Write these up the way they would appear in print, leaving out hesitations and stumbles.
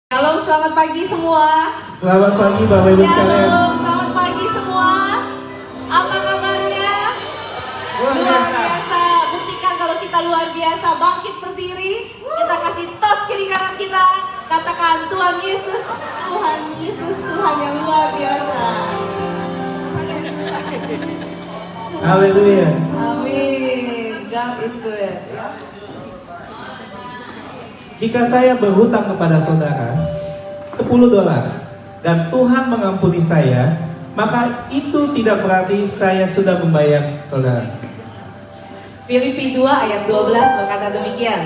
Shalom, selamat pagi semua. Selamat pagi Bapak Ibu sekalian. Shalom, selamat pagi semua. Apa kabarnya? Luar biasa. Buktikan kalau kita luar biasa. Bangkit berdiri. Kita kasih tos kiri kanan kita. Katakan Tuhan Yesus, Tuhan Yesus, Tuhan yang luar biasa. Haleluya. Amin. God is good. Jika saya berhutang kepada saudara $10 dan Tuhan mengampuni saya, maka itu tidak berarti saya sudah membayar saudara. Filipi 2 ayat 12 berkata demikian.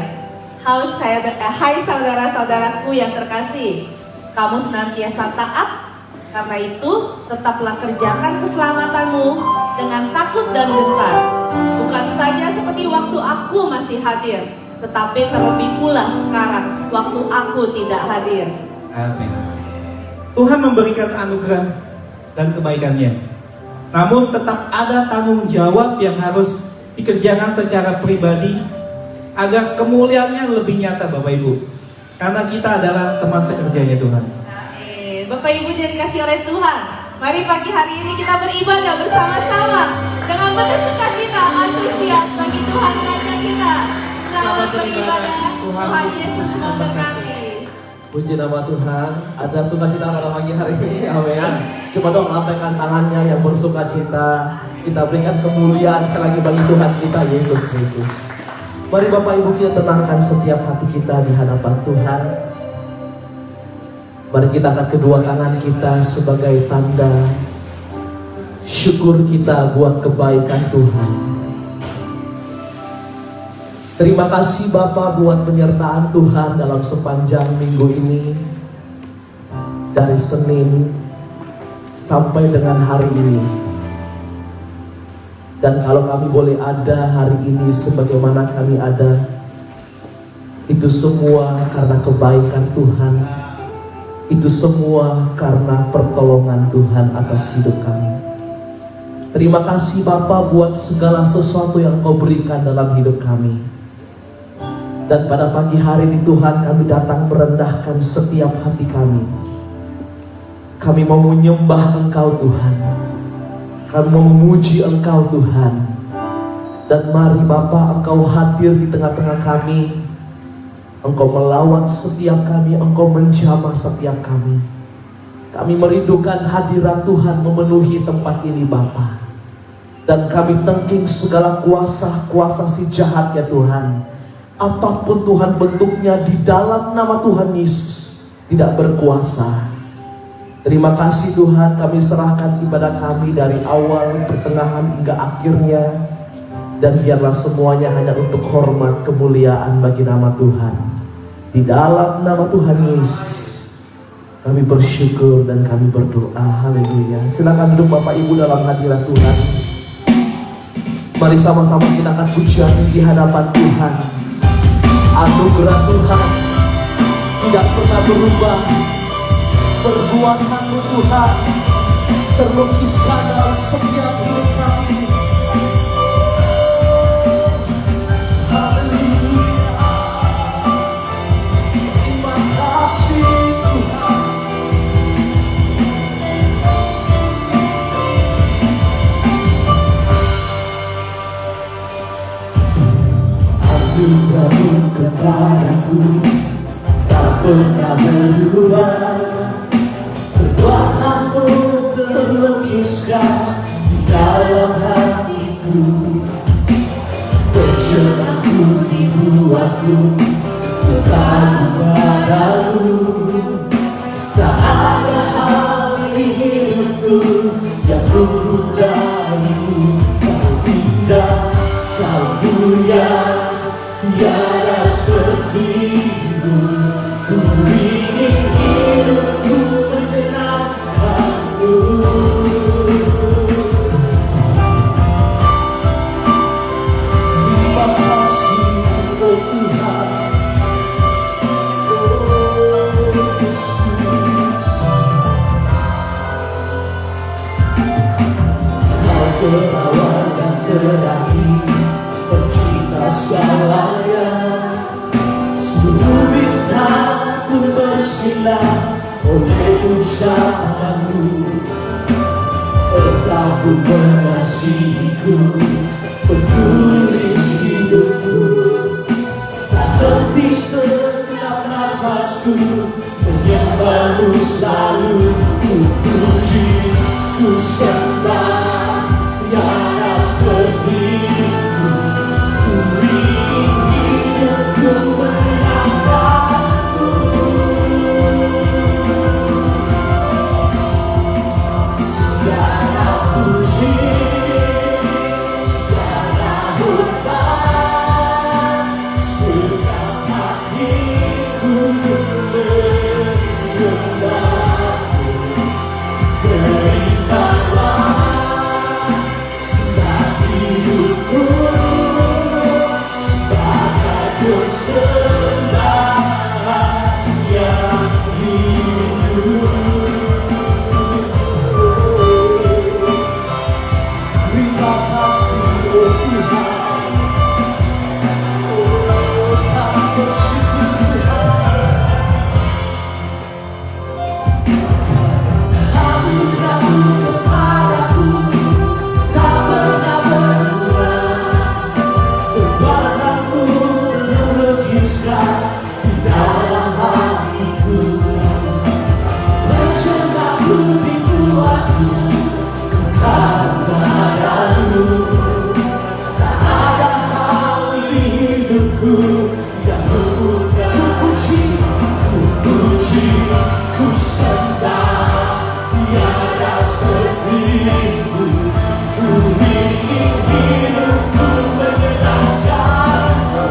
Hai saudara-saudaraku yang terkasih, kamu senantiasa taat, karena itu tetaplah kerjakan keselamatanmu dengan takut dan gentar. Bukan saja seperti waktu aku masih hadir, tetapi terlebih pula sekarang waktu aku tidak hadir. Amin. Tuhan memberikan anugerah dan kebaikannya. Namun tetap ada tanggung jawab yang harus dikerjakan secara pribadi agar kemuliaannya lebih nyata Bapak Ibu. Karena kita adalah teman sekerjanya Tuhan. Amin. Bapak Ibu yang dikasih oleh Tuhan, mari pagi hari ini kita beribadah bersama-sama dengan penuh sukacita, antusias bagi Tuhan Raja kita. Selamat beribadah. Tuhan Yesus memberkati. Puji nama Tuhan. Ada sukacita pada pagi hari ini. Amin. Coba dong lambaikan tangannya yang bersukacita. Kita berikan kemuliaan sekali lagi bagi Tuhan kita Yesus Kristus. Mari Bapak Ibu kita tenangkan setiap hati kita di hadapan Tuhan. Mari kita angkat kedua tangan kita sebagai tanda syukur kita buat kebaikan Tuhan. Terima kasih Bapak buat penyertaan Tuhan dalam sepanjang minggu ini, dari Senin sampai dengan hari ini. Dan kalau kami boleh ada hari ini sebagaimana kami ada, itu semua karena kebaikan Tuhan, itu semua karena pertolongan Tuhan atas hidup kami. Terima kasih Bapak buat segala sesuatu yang Kau berikan dalam hidup kami. Dan pada pagi hari ini Tuhan, kami datang merendahkan setiap hati kami. Kami mau menyembah Engkau Tuhan. Kami mau memuji Engkau Tuhan. Dan mari Bapa, Engkau hadir di tengah-tengah kami. Engkau melawat setiap kami, Engkau menjamah setiap kami. Kami merindukan hadirat Tuhan memenuhi tempat ini Bapa. Dan kami tengking segala kuasa si jahat ya Tuhan. Apapun Tuhan bentuknya di dalam nama Tuhan Yesus tidak berkuasa. Terima kasih Tuhan, kami serahkan ibadah kami dari awal, pertengahan hingga akhirnya. Dan biarlah semuanya hanya untuk hormat kemuliaan bagi nama Tuhan. Di dalam nama Tuhan Yesus kami bersyukur dan kami berdoa. Haleluya. Silakan duduk Bapak Ibu dalam hadirat Tuhan. Mari sama-sama kita akan pujian di hadapan Tuhan. Anugerah Tuhan tidak pernah berubah. Perbuatanmu Tuhan terlukiskan dalam setiap hidup kami. Haleluya. Terima kasih Tuhan. Anugerahmu kepadaku tak pernah berubah. Perbuatanmu terlukiskan di dalam hatiku. Berserahku dibuatku bertanya padamu. Tak ada hal di hidupku yang luput darimu. Kau indah, kau mulia, tiada sepertimu. Ku ingin hidupku menyenangkanmu. Terima kasih oh Tuhan. Oh. tercela oleh ucapanmu. Engkau pun mengasihiku, menulis hidupku. Tak henti setiap nafasku, menyembahmu selalu. Ku puji, ku sembah, tiada sepertimu. Ku ingin hidupku menyenangkanmu. Segala puji, segala hormat, segala hatiku menyembahmu. Berikanlah segala hidupku sebagai persembahan yang hidup. Terima kasih, oh Tuhan. Oh, kami bersyukur Tuhan. Anugerah-Mu kepadaku tak pernah berkurang. Kekuatan-Mu melukiskan di dalam hatiku. Percuma-Ku dibuatku kepadamu. Tak ada hal di hidupku yang berguna. Ku puji, ku sembah, tiada sepertimu. Ku ingin hidupku menyenangkanmu.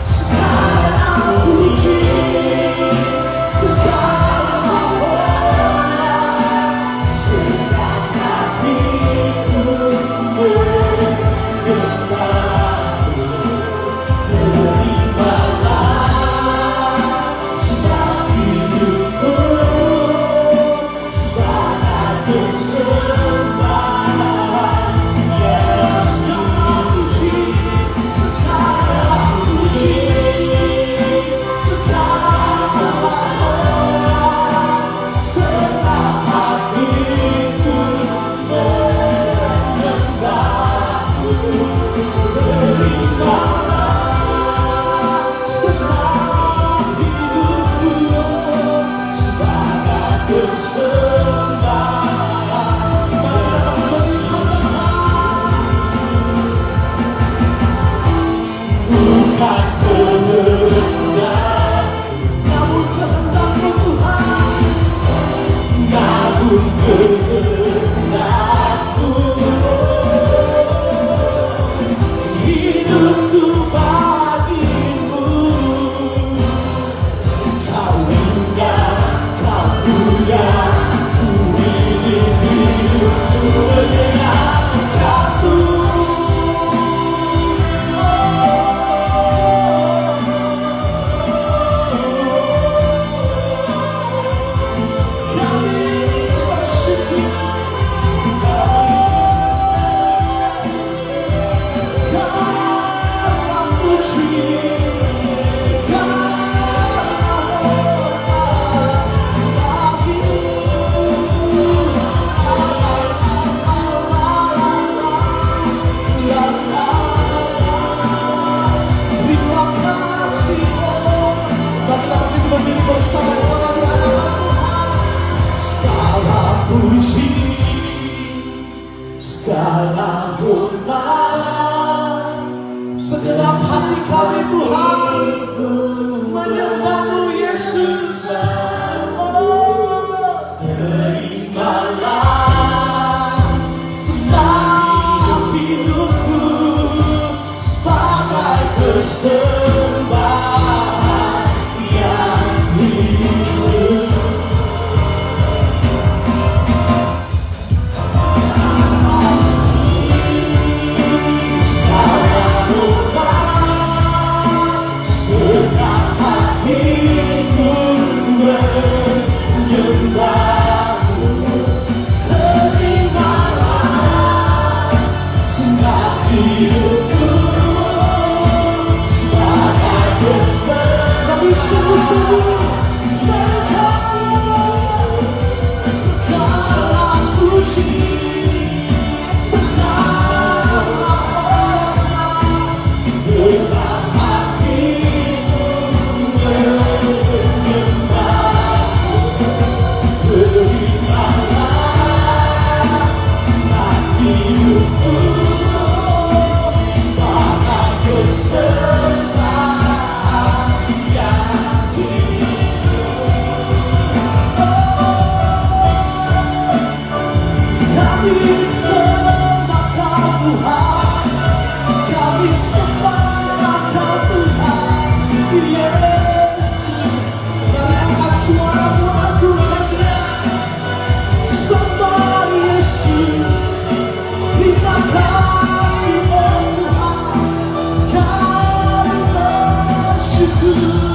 Segala puji, segala hormat, segala hatiku menyembahmu. Terimalah segala hidupku sebagai persembahan yang segala puji, segala puji, segala hormat, segala hatiku menyembahmu. Terimalah segala hidupku sebagai persembahan. Bukan kehendak, namun kehendak-Mu Tuhan. Namun kehendak-Mu. Hidupku bagimu. Kau indah, Kau mulia, ku ingin hidupku menyenangkanmu. Kami bersyukur. Segala puji, segala hormat bagimu. Terima kasih, oh. Mari kita berdiri bersama-sama di hadapan Tuhan. Segala puji, segala hormat, segenap hati kami Tuhan menyembah-Mu Yesus. Oh, terimalah segala hidupku sebagai persembahan yang hidup. Segala hormat, segala hatiku menyembahmu. Terimalah segala hidupku sebagai Yesus, mari angkat suaramu agungkan Dia. Sembah Yesus, terima kasih oh Tuhan, kami bersyukur.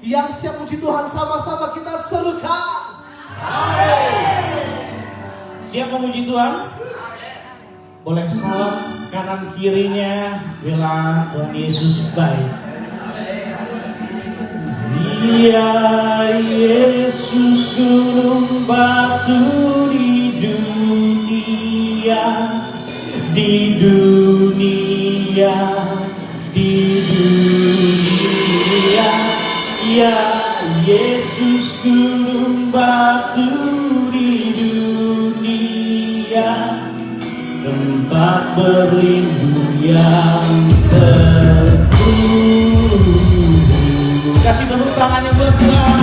Yang siap puji Tuhan, sama-sama kita serukan. Amin. Siap memuji Tuhan? Boleh salam kanan kirinya, bilang Tuhan Yesus baik. Dia Yesus gunung batu di dunia, di dunia, di dunia. Ya Yesus gunung batu di dunia, tempat berlindung yang teguh. Kasih tepuk tangannya buat Tuhan.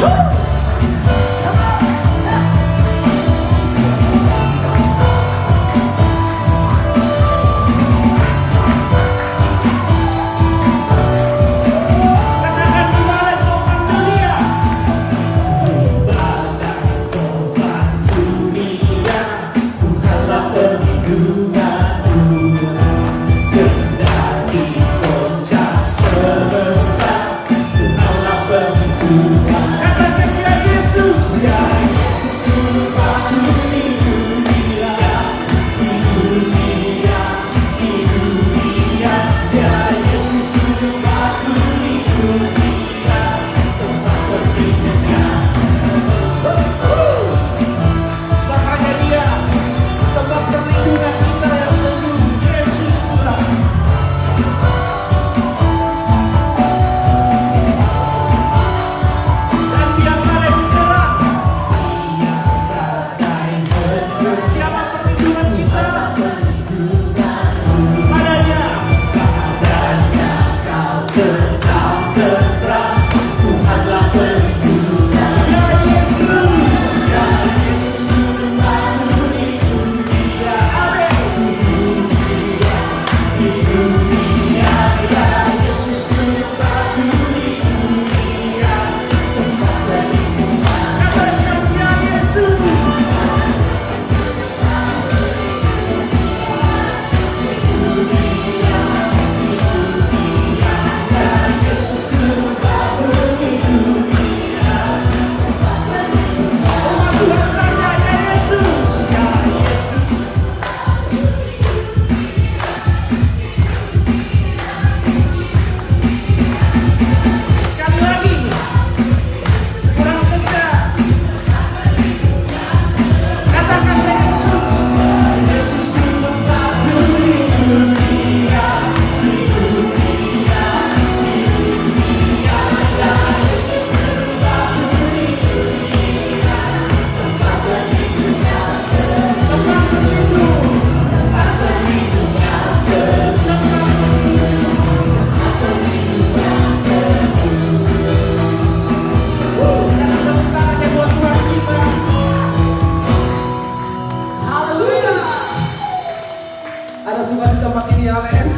Ada suka di tempat ini, amin.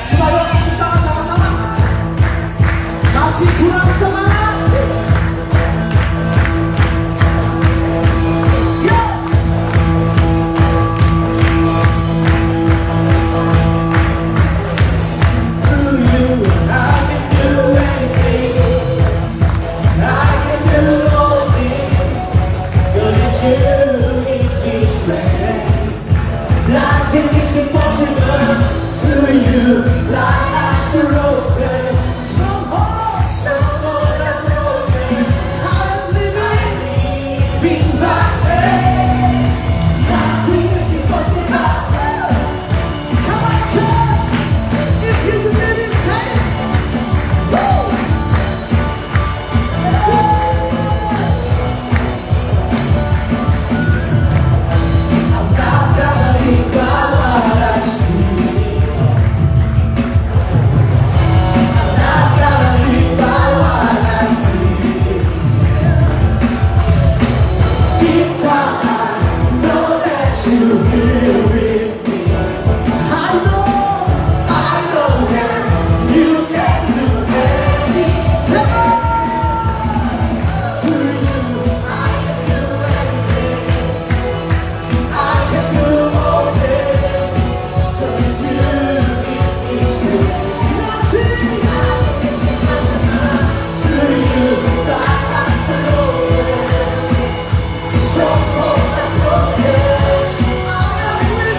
Coba yuk tepuk tangan sama-sama. Masih kurang semangat. Yo. To you, I can do anything. I can do all things. 'Cause it's you who gives me strength. Nothing is impossible to you, like asteroid. Some hearts are broken. I'm living by faith. Nothing is impossible. Come on, church, if you believe in faith. Woo! I'm not gonna leave by what I see. I'm not gonna leave by what I feel. Deep down, I know that you're here with me. I know that you can do anything. Come on, to you, I can do anything. I can do all things, 'cause you give me strength. Nothing is impossible to you, like asteroid. So close and broken, I'm not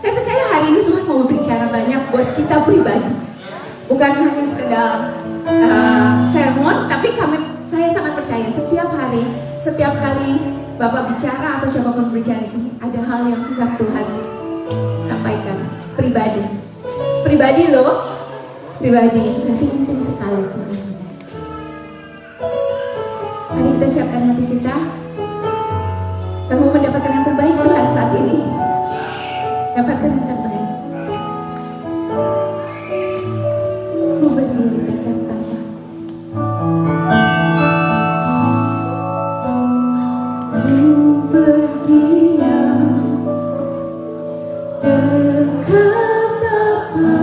Saya percaya hari ini Tuhan mau berbicara banyak buat kita pribadi. Bukan hanya sekedar sermon, tapi saya sangat percaya setiap hari, setiap kali Bapak bicara atau siapapun berbicara di sini, ada hal yang hendak Tuhan sampaikan pribadi. Pribadi loh, pribadi. Berarti intim sekali Tuhan. Mari kita siapkan hati kita. Kita mau mendapatkan yang terbaik Tuhan saat ini. Dapatkan yang terbaik. Ku berdiri dekat Bapa. Ku berdiam dekat Bapa.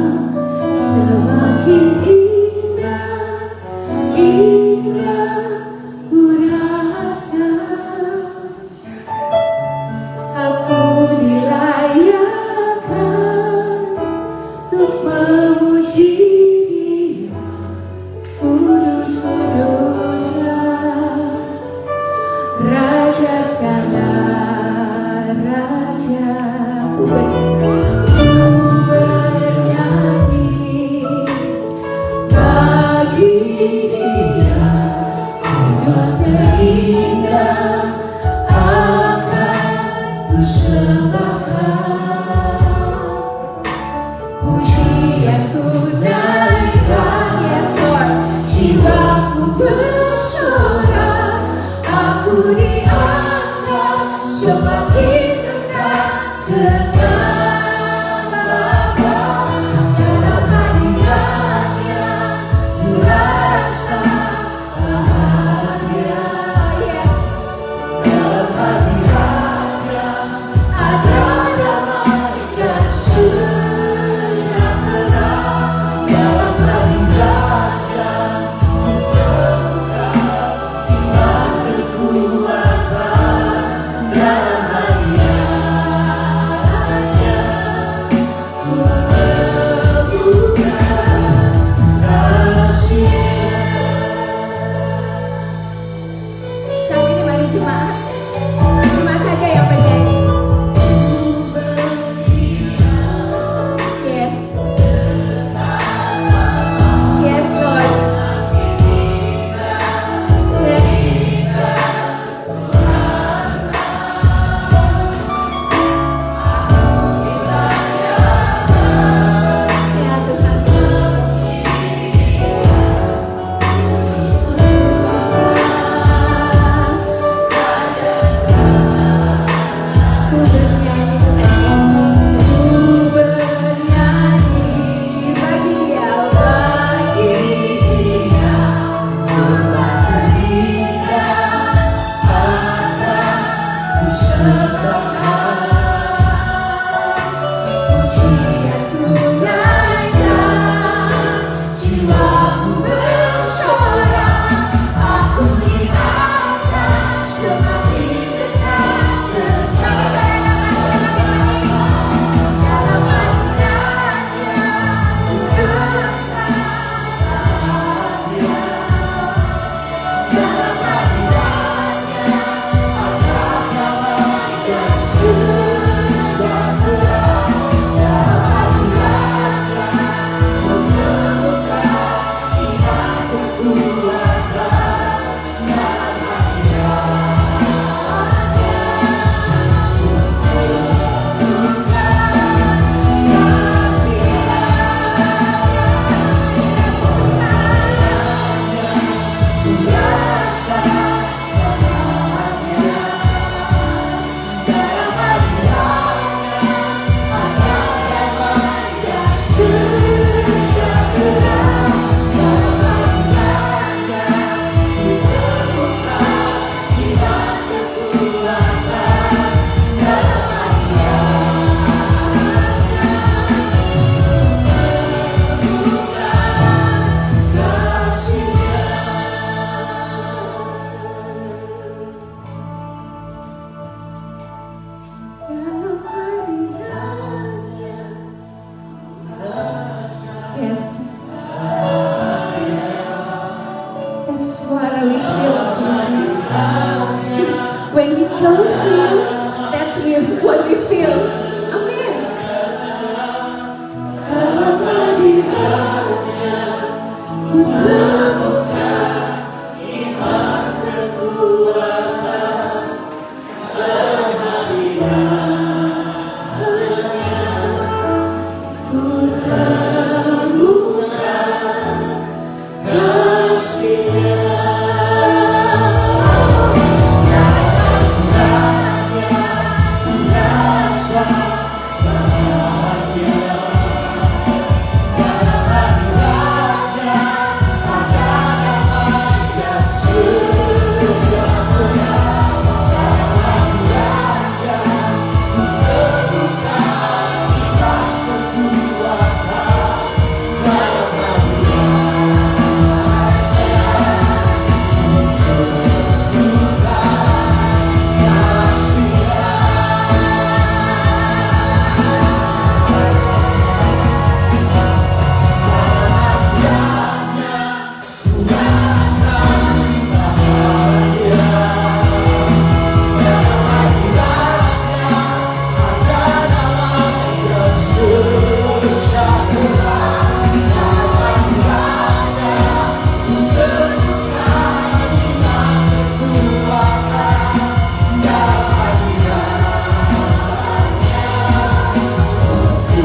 Semakin indah, indah ku rasa. Aku dilayakkan untuk memuji Dia. Kudus, kuduslah Raja segala raja. Ku bernyanyi bagi Dia. Hidup terindah akan kusembahkan. Pujianku naikkan, yes Lord. Jiwaku bersorak, aku diangkat semakin dekat dengan Bapa. Dalam hadiratnya ku rasa bahagia. Yes. Dalam hadiratnya ada damai dan sejahtera. Dalam hadiratnya ku temukan iman kekuatan. Dalam hadiratnya ku temukan kasih. Saat ini mari jemaat saja yang bernyanyi.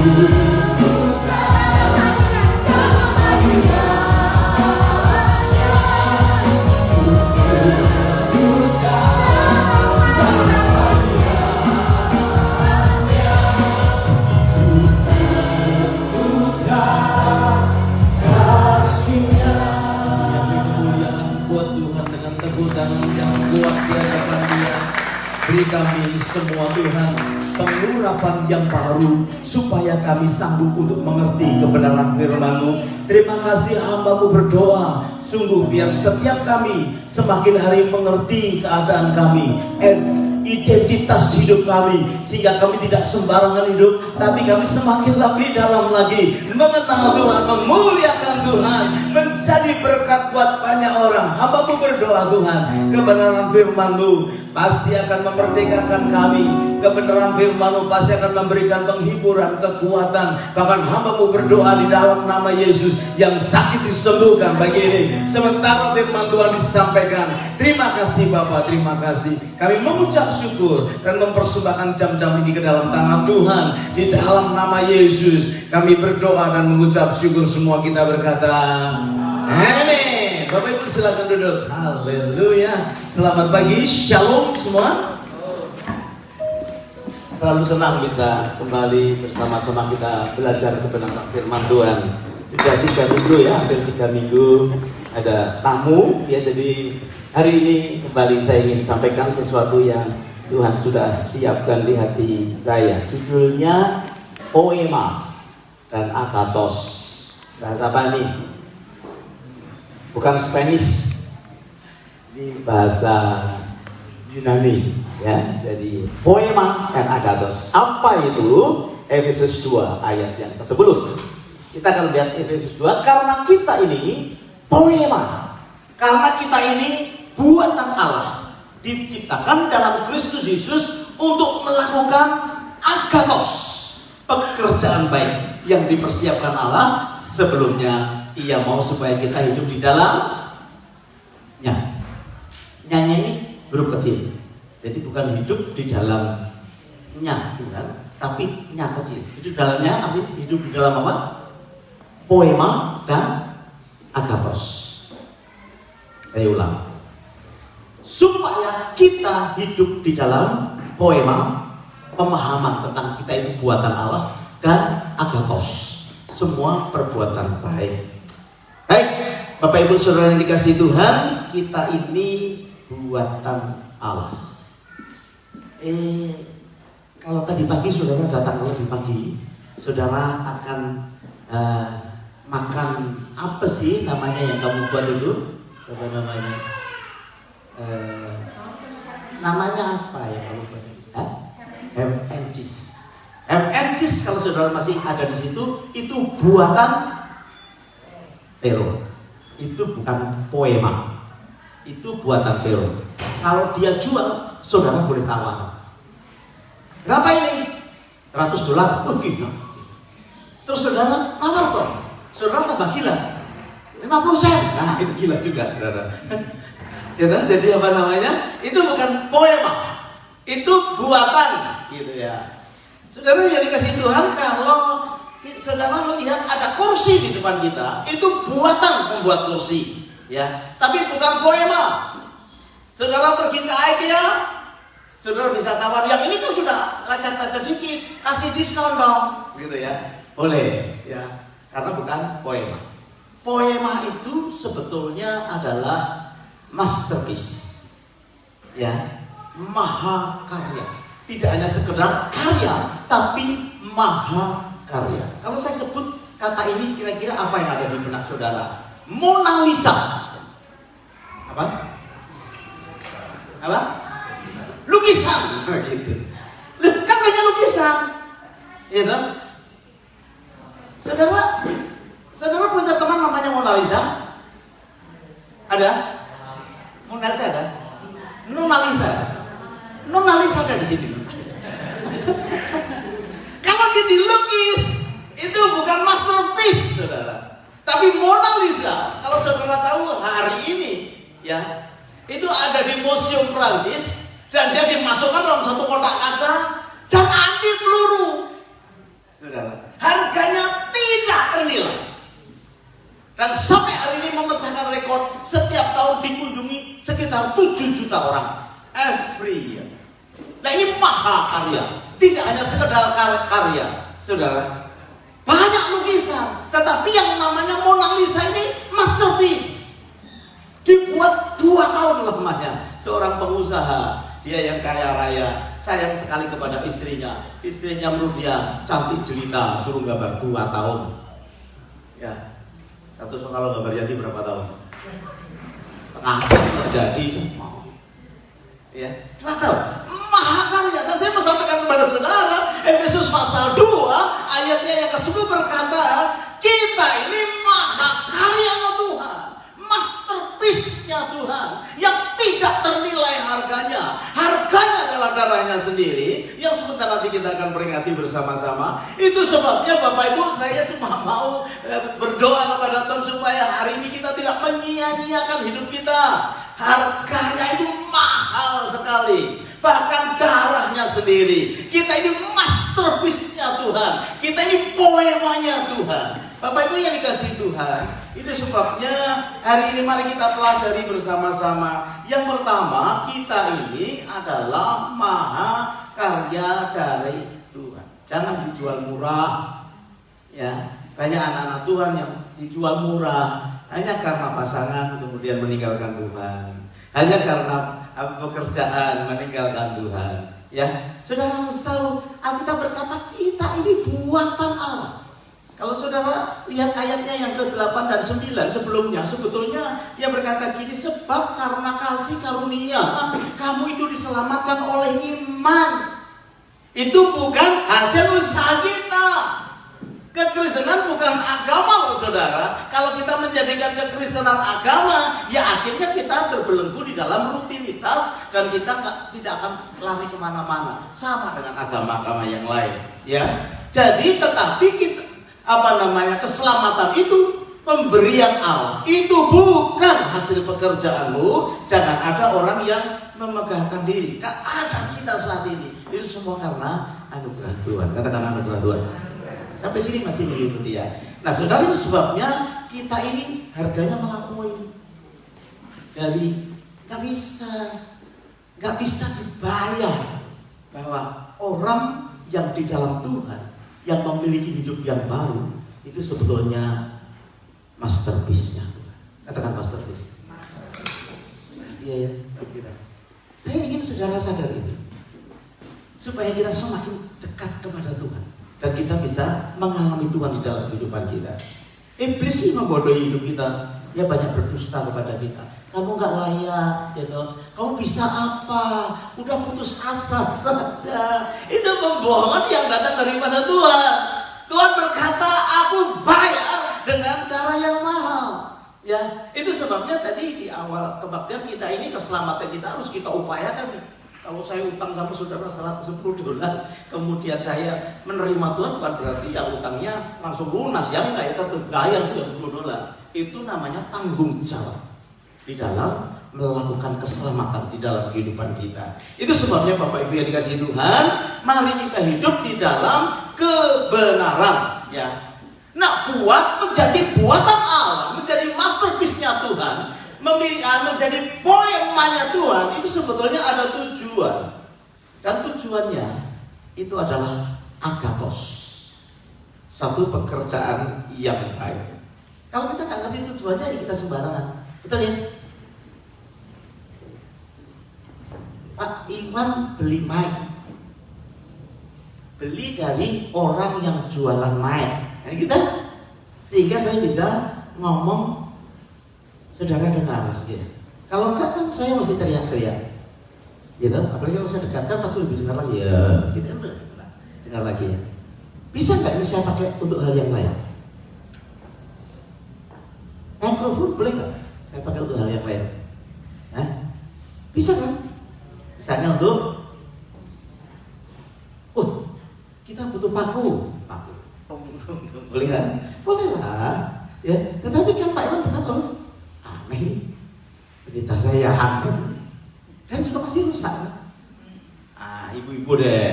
Beri kami semua Tuhan pengurapan yang baru supaya kami sanggup untuk mengerti kebenaran firman-Mu. Terima kasih hamba-Mu berdoa, sungguh biar setiap kami semakin hari mengerti keadaan kami, identitas hidup kami, sehingga kami tidak sembarangan hidup, tapi kami semakin lebih dalam lagi mengenal Tuhan, memuliakan Tuhan, menjadi berkat buat banyak orang. Hamba-Mu berdoa Tuhan, kebenaran firman-Mu pasti akan memerdekakan kami. Kebenaran firman-Mu pasti akan memberikan penghiburan, kekuatan. Bahkan hamba-Mu berdoa di dalam nama Yesus, yang sakit disembuhkan bagi ini. Sementara firman Tuhan disampaikan. Terima kasih Bapa, terima kasih. Kami mengucap syukur dan mempersembahkan jam-jam ini ke dalam tangan Tuhan. Di dalam nama Yesus kami berdoa dan mengucap syukur. Semua kita berkata amin. Bapak Ibu silakan duduk. Haleluya. Selamat pagi, shalom semua. Terlalu senang bisa kembali bersama-sama kita belajar kebenaran firman Tuhan. Sudah 3 minggu ya, hampir 3 minggu ada tamu ya. Jadi hari ini kembali saya ingin sampaikan sesuatu yang Tuhan sudah siapkan di hati saya. Judulnya Poema dan Agathos. Bahasa apa nih? Bukan Spanish, ini bahasa Yunani ya. Jadi Poema dan Agathos. Apa itu? Efesus 2 ayat yang ke-10. Kita akan lihat Efesus 2. Karena kita ini poema, karena kita ini buatan Allah, diciptakan dalam Kristus Yesus untuk melakukan agathos, pekerjaan baik yang dipersiapkan Allah sebelumnya Ia mau supaya kita hidup di dalamnya. Nyanya ini huruf kecil, jadi bukan hidup di dalamnya Tuhan, tapi nya kecil. Hidup dalamnya, tapi hidup di dalam apa? Poema dan agathos. Saya ulang. Supaya kita hidup di dalam poema, pemahaman tentang kita itu buatan Allah, dan agathos, semua perbuatan baik. Baik, Bapak Ibu Saudara yang dikasihi Tuhan, kita ini buatan Allah. Kalau tadi pagi saudara datang lebih pagi, saudara akan makan apa sih namanya yang kamu buat dulu? Apa namanya? Namanya apa ya kamu buat? Ham and cheese. Ham and cheese kalau saudara masih ada di situ, itu buatan Vero. Itu bukan poema. Itu buatan Vero. Kalau dia jual, saudara boleh tawar. Berapa ini? $100. Oh gila. Terus saudara tawar dong. Saudara tambah gila. 50 sen. Nah itu gila juga saudara. Ya, jadi apa namanya? Itu bukan poema. Itu buatan gitu ya. Saudara yang dikasih Tuhan, kalau saudara melihat ada kursi di depan kita, itu buatan pembuat kursi ya. Tapi bukan poema. Saudara pergi ke IKEA, saudara bisa tawar, yang ini kan sudah lecet-lecet dikit, kasih diskon dong gitu ya. Boleh ya. Karena bukan poema. Poema itu sebetulnya adalah masterpiece, ya, maha karya. Tidak hanya sekedar karya, tapi maha karya. Kalau saya sebut kata ini, kira-kira apa yang ada di benak saudara? Mona Lisa. Apa? Apa? Lukisan. Gitu. Kan banyak lukisan, ya kan? Saudara punya teman namanya Mona Lisa? Ada? Mona Lisa ada? Nona Lisa. Nona Lisa ada di sini. Kalau dia dilukis, itu bukan masterpiece, saudara. Tapi Mona Lisa, kalau saudara tahu hari ini, ya, itu ada di Museum Prancis dan dia dimasukkan dalam satu kotak kaca dan anti peluru. Saudara, harganya tidak ternilai. Dan sampai hari ini memecahkan rekor, setiap tahun dikunjungi sekitar 7 juta orang every year. Nah ini mahakarya, tidak hanya sekedar karya, saudara. Banyak lukisan, tetapi yang namanya Mona Lisa ini masterpiece. Dibuat 2 tahun lamanya. Seorang pengusaha, dia yang kaya raya, sayang sekali kepada istrinya. Istrinya menurut dia cantik jelita, suruh gambar 2 tahun. Ya, satu kalau gambar jadi berapa tahun? Setengah jam terjadi. Ya, 2 tahun. Mahakarya. Dan saya mau sampaikan kepada saudara, Efesus pasal 2 ayatnya yang ke-10 berkata, kita ini mahakaryanya Tuhan, masterpiece-nya Tuhan, yang tidak ternilai harganya. Harganya adalah darahnya sendiri, yang sebentar nanti kita akan peringati bersama-sama. Itu sebabnya Bapak Ibu, saya cuma mau berdoa kepada Tuhan supaya hari ini kita tidak menyia-nyiakan hidup kita. Harganya itu mahal sekali, bahkan darahnya sendiri. Kita ini masterpiece-nya Tuhan, kita ini poemanya Tuhan. Bapak Ibu yang dikasihi Tuhan, itu sebabnya hari ini mari kita pelajari bersama-sama. Yang pertama, kita ini adalah mahakarya dari Tuhan. Jangan dijual murah. Ya, banyak anak-anak Tuhan yang dijual murah hanya karena pasangan kemudian meninggalkan Tuhan, hanya karena pekerjaan meninggalkan Tuhan. Ya, saudara harus tahu, Alkitab berkata kita ini buatan Allah. Kalau saudara lihat ayatnya yang ke-8 dan 9 sebelumnya, sebetulnya dia berkata gini, sebab karena kasih karunia kamu itu diselamatkan oleh iman. Itu bukan hasil usaha kita. Kekristenan bukan agama loh saudara. Kalau kita menjadikan kekristenan agama, ya akhirnya kita terbelenggu di dalam rutinitas dan kita tidak akan lari kemana-mana. Sama dengan agama-agama yang lain. Ya, jadi tetapi kita keselamatan itu pemberian Allah. Itu bukan hasil pekerjaanmu. Jangan ada orang yang memegahkan diri. Keadaan kita saat ini itu semua karena anugerah Tuhan. Katakan anugerah Tuhan. Sampai sini masih mengikuti ya. Nah saudara, itu sebabnya kita ini harganya melampaui. Dari nggak bisa dibayar bahwa orang yang di dalam Tuhan, yang memiliki hidup yang baru, itu sebetulnya masterpiece-nya Tuhan. Katakan masterpiece. Iya ya. Saya ingin saudara sadar ini, supaya kita semakin dekat kepada Tuhan. Dan kita bisa mengalami Tuhan di dalam kehidupan kita. Iblis sih membodohi hidup kita. Dia banyak berdusta kepada kita. Kamu gak layak, gitu. Kamu bisa apa? Udah putus asa saja. Itu pembohongan yang datang daripada Tuhan. Tuhan berkata, aku bayar dengan darah yang mahal. Ya, itu sebabnya tadi di awal kebaktian kita ini, keselamatan kita harus kita upayakan. Kalau saya utang sama saudara $110, kemudian saya menerima Tuhan, bukan berarti ya utangnya langsung lunas, ya enggak, ya tetap gaya $10. Itu namanya tanggung jawab di dalam melakukan keselamatan di dalam kehidupan kita. Itu sebabnya Bapak Ibu yang dikasihi Tuhan, mari kita hidup di dalam kebenaran. Ya. Nah, menjadi buatan Allah, menjadi masterpiece-nya Tuhan, menjadi poemanya Tuhan, itu sebetulnya ada tujuan. Dan tujuannya itu adalah agathos, satu pekerjaan yang baik. Kalau kita nggak ngerti tujuannya, ya kita sembarangan. Betul ya? Pak Iwan beli mic, beli dari orang yang jualan mic, nah, kita, sehingga saya bisa ngomong. Saudara dengar ya. Kalau enggak kan saya masih teriak-teriak, gitu. Apalagi kalau saya dekatkan pasti lebih dengar lagi ya. Gitu kan, dengar lagi ya. Bisa nggak ini saya pakai untuk hal yang lain? Mikrofon boleh nggak saya pakai untuk hal yang lain? Hah? Bisa kan? Misalnya untuk, kita butuh paku. Boleh kan? Boleh lah. Ya. Tetapi kan Pak Iwan berkata, aneh nih, berita saya aneh, dan juga pasti rusak kan? Ibu-ibu deh,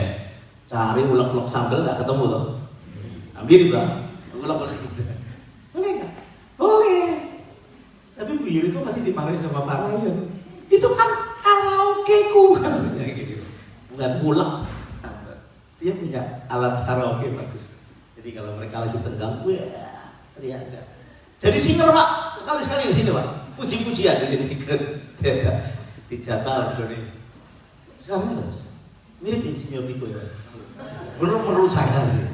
cari ulek-ulek sambal nggak ketemu loh. mirip Pak. Ulang-ulang gitu. Boleh nggak? Boleh. Tapi Bu Yuri kok masih dimarahi sama Pak Ryan? Itu kan karaoke-ku katanya gitu. Bukan ulang. Dia punya alat karaoke bagus. Jadi kalau mereka lagi senggang, wah, teriak. Jadi singer Pak, sekali-sekali di sini Pak. Puji-pujian di sini di Jakarta ini. Sekarang bagus. Mirip Insinyur Miko ya. Belum perlu saya sih.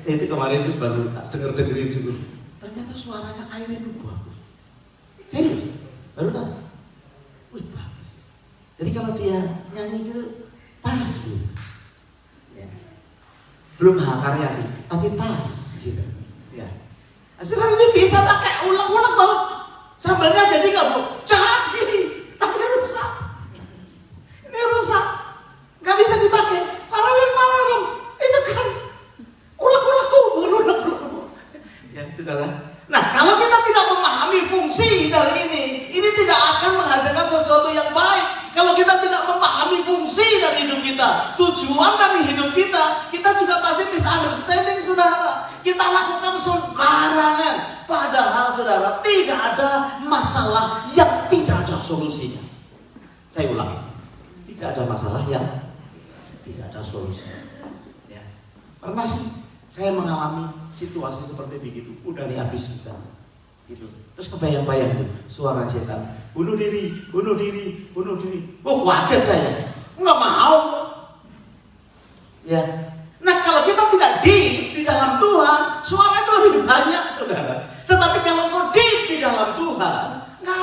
Saya itu kemarin itu baru dengerin juga. Ternyata suaranya Air itu bagus. Serius, baru tahu. Wih bagus. Jadi kalau dia nyanyi gitu pas gitu. Ya. Belum karya sih, tapi pas gitu. Ya. Hasilnya ini bisa pakai ulang-ulang Bang. Sambalnya jadi nggak Bu? Jadi, tapi rusak. Ini rusak, nggak bisa dipakai. Paralel, itu kan ulang-ulang. Ya saudara. Nah kalau kita tidak memahami fungsi dari ini tidak akan menghasilkan sesuatu yang baik. Kalau kita tidak memahami fungsi dari hidup kita, tujuan dari hidup kita, kita juga pasti misunderstanding saudara. Kita lakukan sembarangan. Padahal saudara, tidak ada masalah yang tidak ada solusinya. Saya ulangi, tidak ada masalah yang tidak ada solusinya. Ya. Pernah sih saya mengalami situasi seperti begitu, udah habis sudah. Gitu. Terus kebayang-bayang itu suara setan, bunuh diri. Oh kaget saya, nggak mau. Ya. Nah kalau kita tidak di dalam Tuhan, suara itu lebih banyak saudara. Tetapi kalau kau di dalam Tuhan, nggak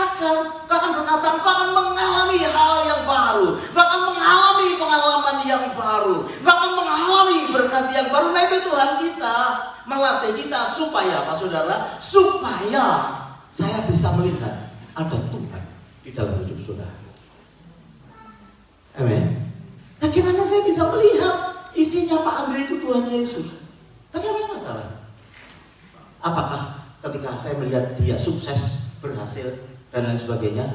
akan berkata, kau akan mengalami hal yang baru, kau akan mengalami pengalaman yang baru, kau akan mengalami berkat yang baru. Nah itu Tuhan kita melatih kita supaya apa saudara? Supaya saya bisa melihat ada Tuhan di dalam hidup saudara. Amin. Nah gimana saya bisa melihat isinya Pak Andre itu Tuhan Yesus? Tapi apa masalah? Apakah ketika saya melihat dia sukses, berhasil dan lain sebagainya,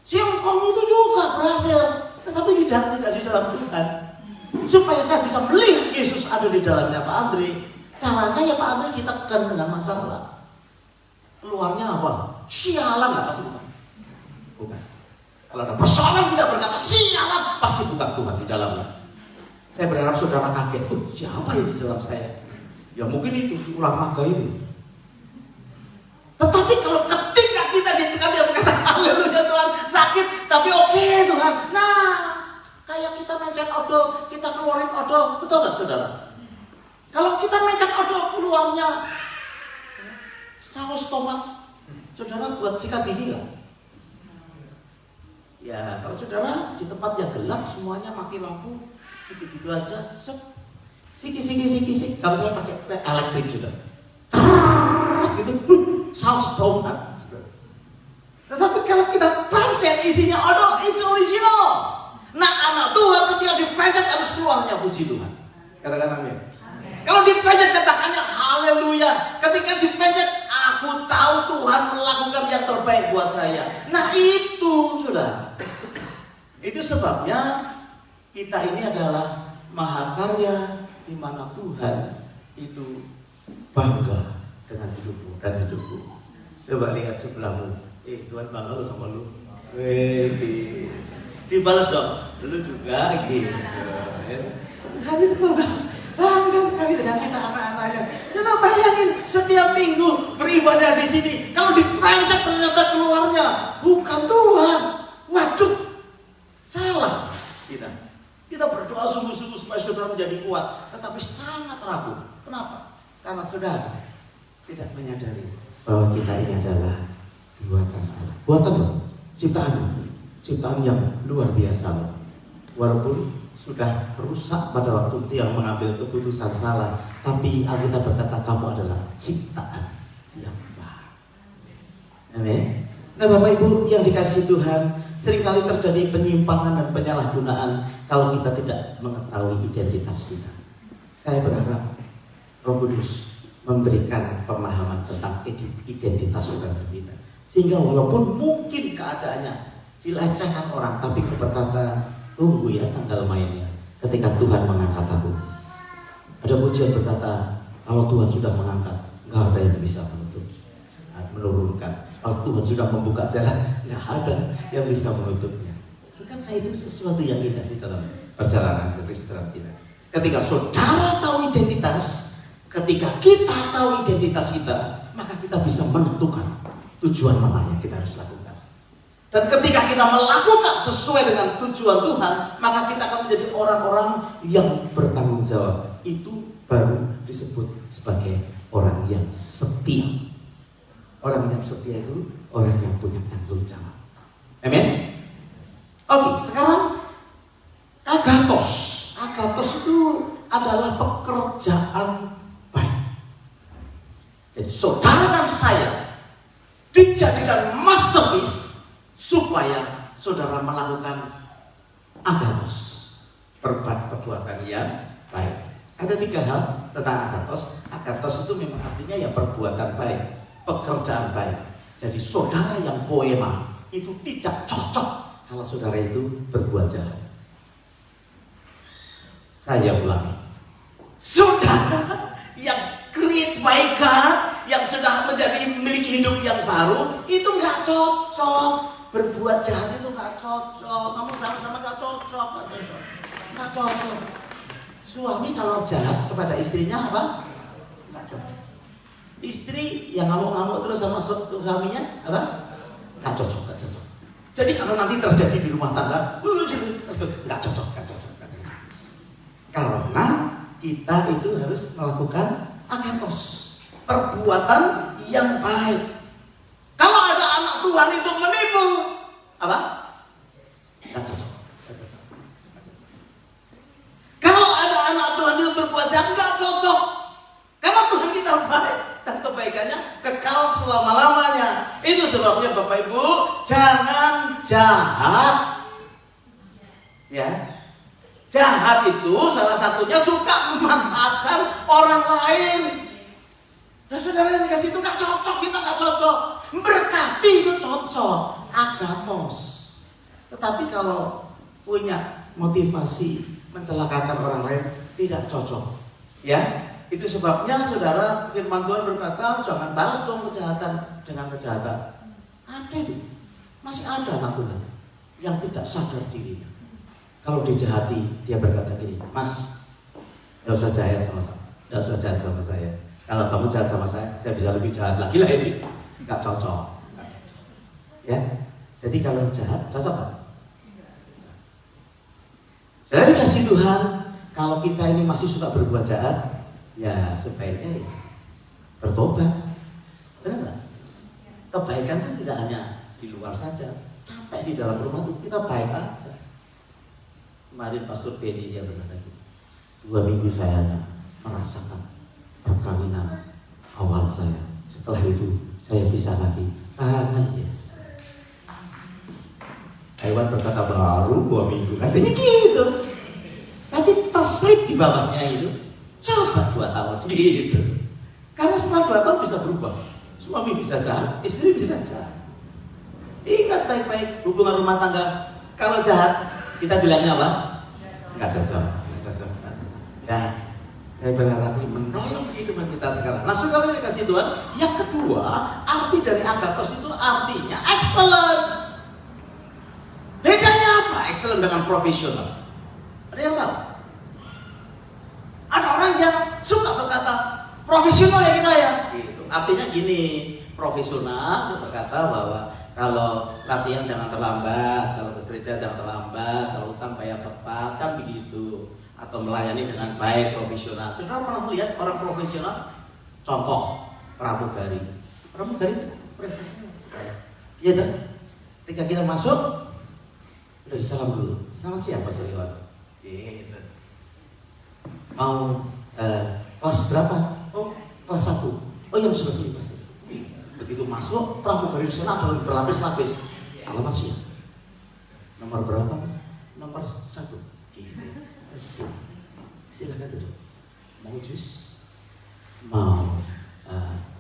si engkau itu juga berhasil, tetapi tidak di dalam Tuhan. Supaya saya bisa melihat Yesus ada di dalamnya Pak Andre. Caranya ya Pak Andre kita tekan dengan masalah. Keluarnya apa? Sialan nggak pasti bukan. Bukan. Kalau ada persoalan kita berkata sialan, pasti bukan Tuhan di dalamnya. Saya berharap saudara kaget, siapa yang di dalam saya? Ya mungkin itu ulang naga itu. Tetapi kalau ketika kita ditekan dia berkata haleluya Tuhan, sakit tapi oke Tuhan. Nah, kayak kita mencet odol, kita keluarin odol, betul nggak saudara? Kalau kita mencet odol keluarnya saus tomat, saudara buat sikat gigi nggak? Ya kalau saudara di tempat yang gelap semuanya mati lampu, gitu aja, siki. Kalau saya pakai elektrik sudah, gitu, saus tomat. Tetapi kalau kita pencet isinya odol, isi original. Nah anak Tuhan ketika dipencet harus keluarnya puji Tuhan. Katakan amin. Kalau dipencet katakannya haleluya. Ketika dipencet, aku tahu Tuhan melakukan yang terbaik buat saya. Nah itu sudah. Itu sebabnya kita ini adalah mahakarya di mana Tuhan itu bangga dengan hidupmu dan hidupku. Coba lihat sebelahmu. Tuhan bangga lu sama lu. Dibalas dong. Lu juga gitu. Hari itu bangga sekali dengan kita anak-anaknya. Sudah bayangin setiap minggu beribadah di sini. Kalau dipencet ternyata keluarnya bukan Tuhan. Waduh, salah kita. Kita berdoa sungguh-sungguh supaya saudara menjadi kuat, tetapi sangat rapuh. Kenapa? Karena saudara tidak menyadari bahwa kita ini adalah buatan Allah. Buatan apa? Ciptaan yang luar biasa. Walaupun sudah rusak pada waktu dia mengambil keputusan salah, tapi Alkitab berkata kamu adalah ciptaan yang baru. Amin. Nah Bapak Ibu yang dikasihi Tuhan, seringkali terjadi penyimpangan dan penyalahgunaan kalau kita tidak mengetahui identitas kita. Saya berharap Roh Kudus memberikan pemahaman tentang identitas kita, sehingga walaupun mungkin keadaannya dilecehkan orang, tapi berkata tunggu ya tanggal mainnya ketika Tuhan mengangkat aku. Ada pujian berkata, kalau Tuhan sudah mengangkat, nggak ada yang bisa menurunkan. Kalau Tuhan sudah membuka jalan, nggak ada yang bisa menutupnya. Karena itu sesuatu yang indah di dalam perjalanan kekristenan kita. Ketika saudara tahu identitas, ketika kita tahu identitas kita, maka kita bisa menentukan tujuan mana yang kita harus lakukan. Dan ketika kita melakukan sesuai dengan tujuan Tuhan, maka kita akan menjadi orang-orang yang bertanggung jawab. Itu baru disebut sebagai orang yang setia. Orang yang setia itu orang yang punya tanggung jawab. Amin. Oke, sekarang agathos. Agathos itu adalah pekerjaan baik. Jadi saudara dan saya dijadikan masterpiece supaya saudara melakukan agathos, perbuatan yang baik. Ada 3 hal tentang agathos. Agathos itu memang artinya ya perbuatan baik, pekerjaan baik. Jadi saudara yang poema itu tidak cocok kalau saudara itu berbuat jahat. Saya ulangi, saudara yang create by God, yang sudah menjadi memiliki hidup yang baru, itu nggak cocok. Berbuat jahat itu nggak cocok. Kamu sama-sama nggak cocok, nggak cocok. Suami kalau jahat kepada istrinya apa? Nggak cocok. Istri yang ngamuk-ngamuk terus sama suaminya apa? Nggak cocok, nggak cocok. Jadi kalau nanti terjadi di rumah tangga, nggak cocok, nggak cocok. Karena kita itu harus melakukan agathos, perbuatan yang baik. Kalau ada anak Tuhan itu menipu, apa? Nggak cocok, nggak cocok. Kalau ada anak Tuhan itu berbuat jahat, nggak cocok. Karena Tuhan kita baik dan kebaikannya kekal selama-lamanya. Itu sebabnya Bapak Ibu, jangan jahat. Ya. Jahat itu salah satunya suka memanfaatkan orang lain. Dan saudara yang dikasih itu nggak cocok, kita nggak cocok. Berkati itu cocok, agathos. Tetapi kalau punya motivasi mencelakakan orang lain, tidak cocok. Ya, itu sebabnya saudara firman Tuhan berkata, jangan balas dong kejahatan dengan kejahatan. Ada itu, masih ada anak Tuhan yang tidak sadar dirinya. Kalau dijahati, dia berkata gini, Mas, gak usah jahat sama saya, gak usah jahat sama saya. Kalau kamu jahat sama saya bisa lebih jahat lagi lah ini. Gak cocok. Ya, jadi kalau jahat, cocok kan? Dari kasih Tuhan, kalau kita ini masih suka berbuat jahat, ya sebaiknya bertobat. Benar nggak? Kebaikan kan tidak hanya di luar saja, sampai di dalam rumah tuh kita baik aja. Kemarin Pastor Benny dia berkata, 2 minggu saya merasakan perkawinan awal saya. Setelah itu saya bisa lagi. Ya. Hewan berkata baru 2 minggu, katanya gitu. Tapi terselip di bawahnya itu, coba 2 tahun gitu. Karena setelah 2 tahun bisa berubah. Suami bisa jahat, istri bisa jahat. Ingat baik-baik hubungan rumah tangga. Kalau jahat, kita bilangnya apa? Nggak cocok, nggak cocok. Ya, saya berharap ini menolong kehidupan kita sekarang. Nah, saudara yang dikasih Tuhan, yang kedua, arti dari agathos itu artinya excellent. Bedanya apa? Excellent dengan profesional. Ada yang tahu? Ada orang yang suka berkata profesional ya kita ya. Gitu. Artinya gini, profesional itu berkata bahwa kalau latihan jangan terlambat, kalau ke gereja jangan terlambat, kalau utang bayar tepat, kan begitu. Atau melayani dengan baik, profesional. Saudara pernah melihat orang profesional? Contoh, pramugari. Pramugari itu profesional. Iya kan? Ketika kita masuk, udah disalam dulu. Selamat siang Pak Seliwan. Gitu. Mau kelas berapa? Oh, kelas 1. Oh yang sudah selesai pasti. Begitu masuk, pramugari di sana ada berlapis-lapis. Selamat siang. Nomor berapa Mas? Nomor 1. Gitu. Silakan duduk. Mau jus? Mau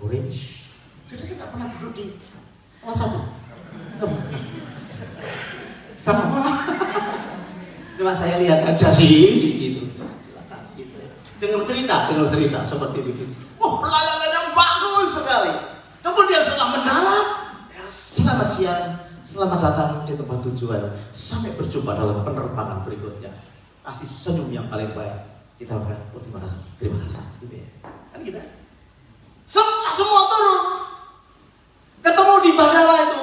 orange? Sudah kita pernah duduk di kelas 1. Sama. Cuma saya lihat aja sih gitu. Silakan gitu. Dengar cerita kita dengar cerita seperti begitu. Wah, pelayanan yang bagus sekali. Kemudian setelah mendarat, ya, selamat siang, selamat datang di tempat tujuan. Sampai berjumpa dalam penerbangan berikutnya. Kasih senyum yang paling baik. Kita berkata, oh, terima kasih, gitu ya. Kan kita. Setelah semua turun, ketemu di bandara itu,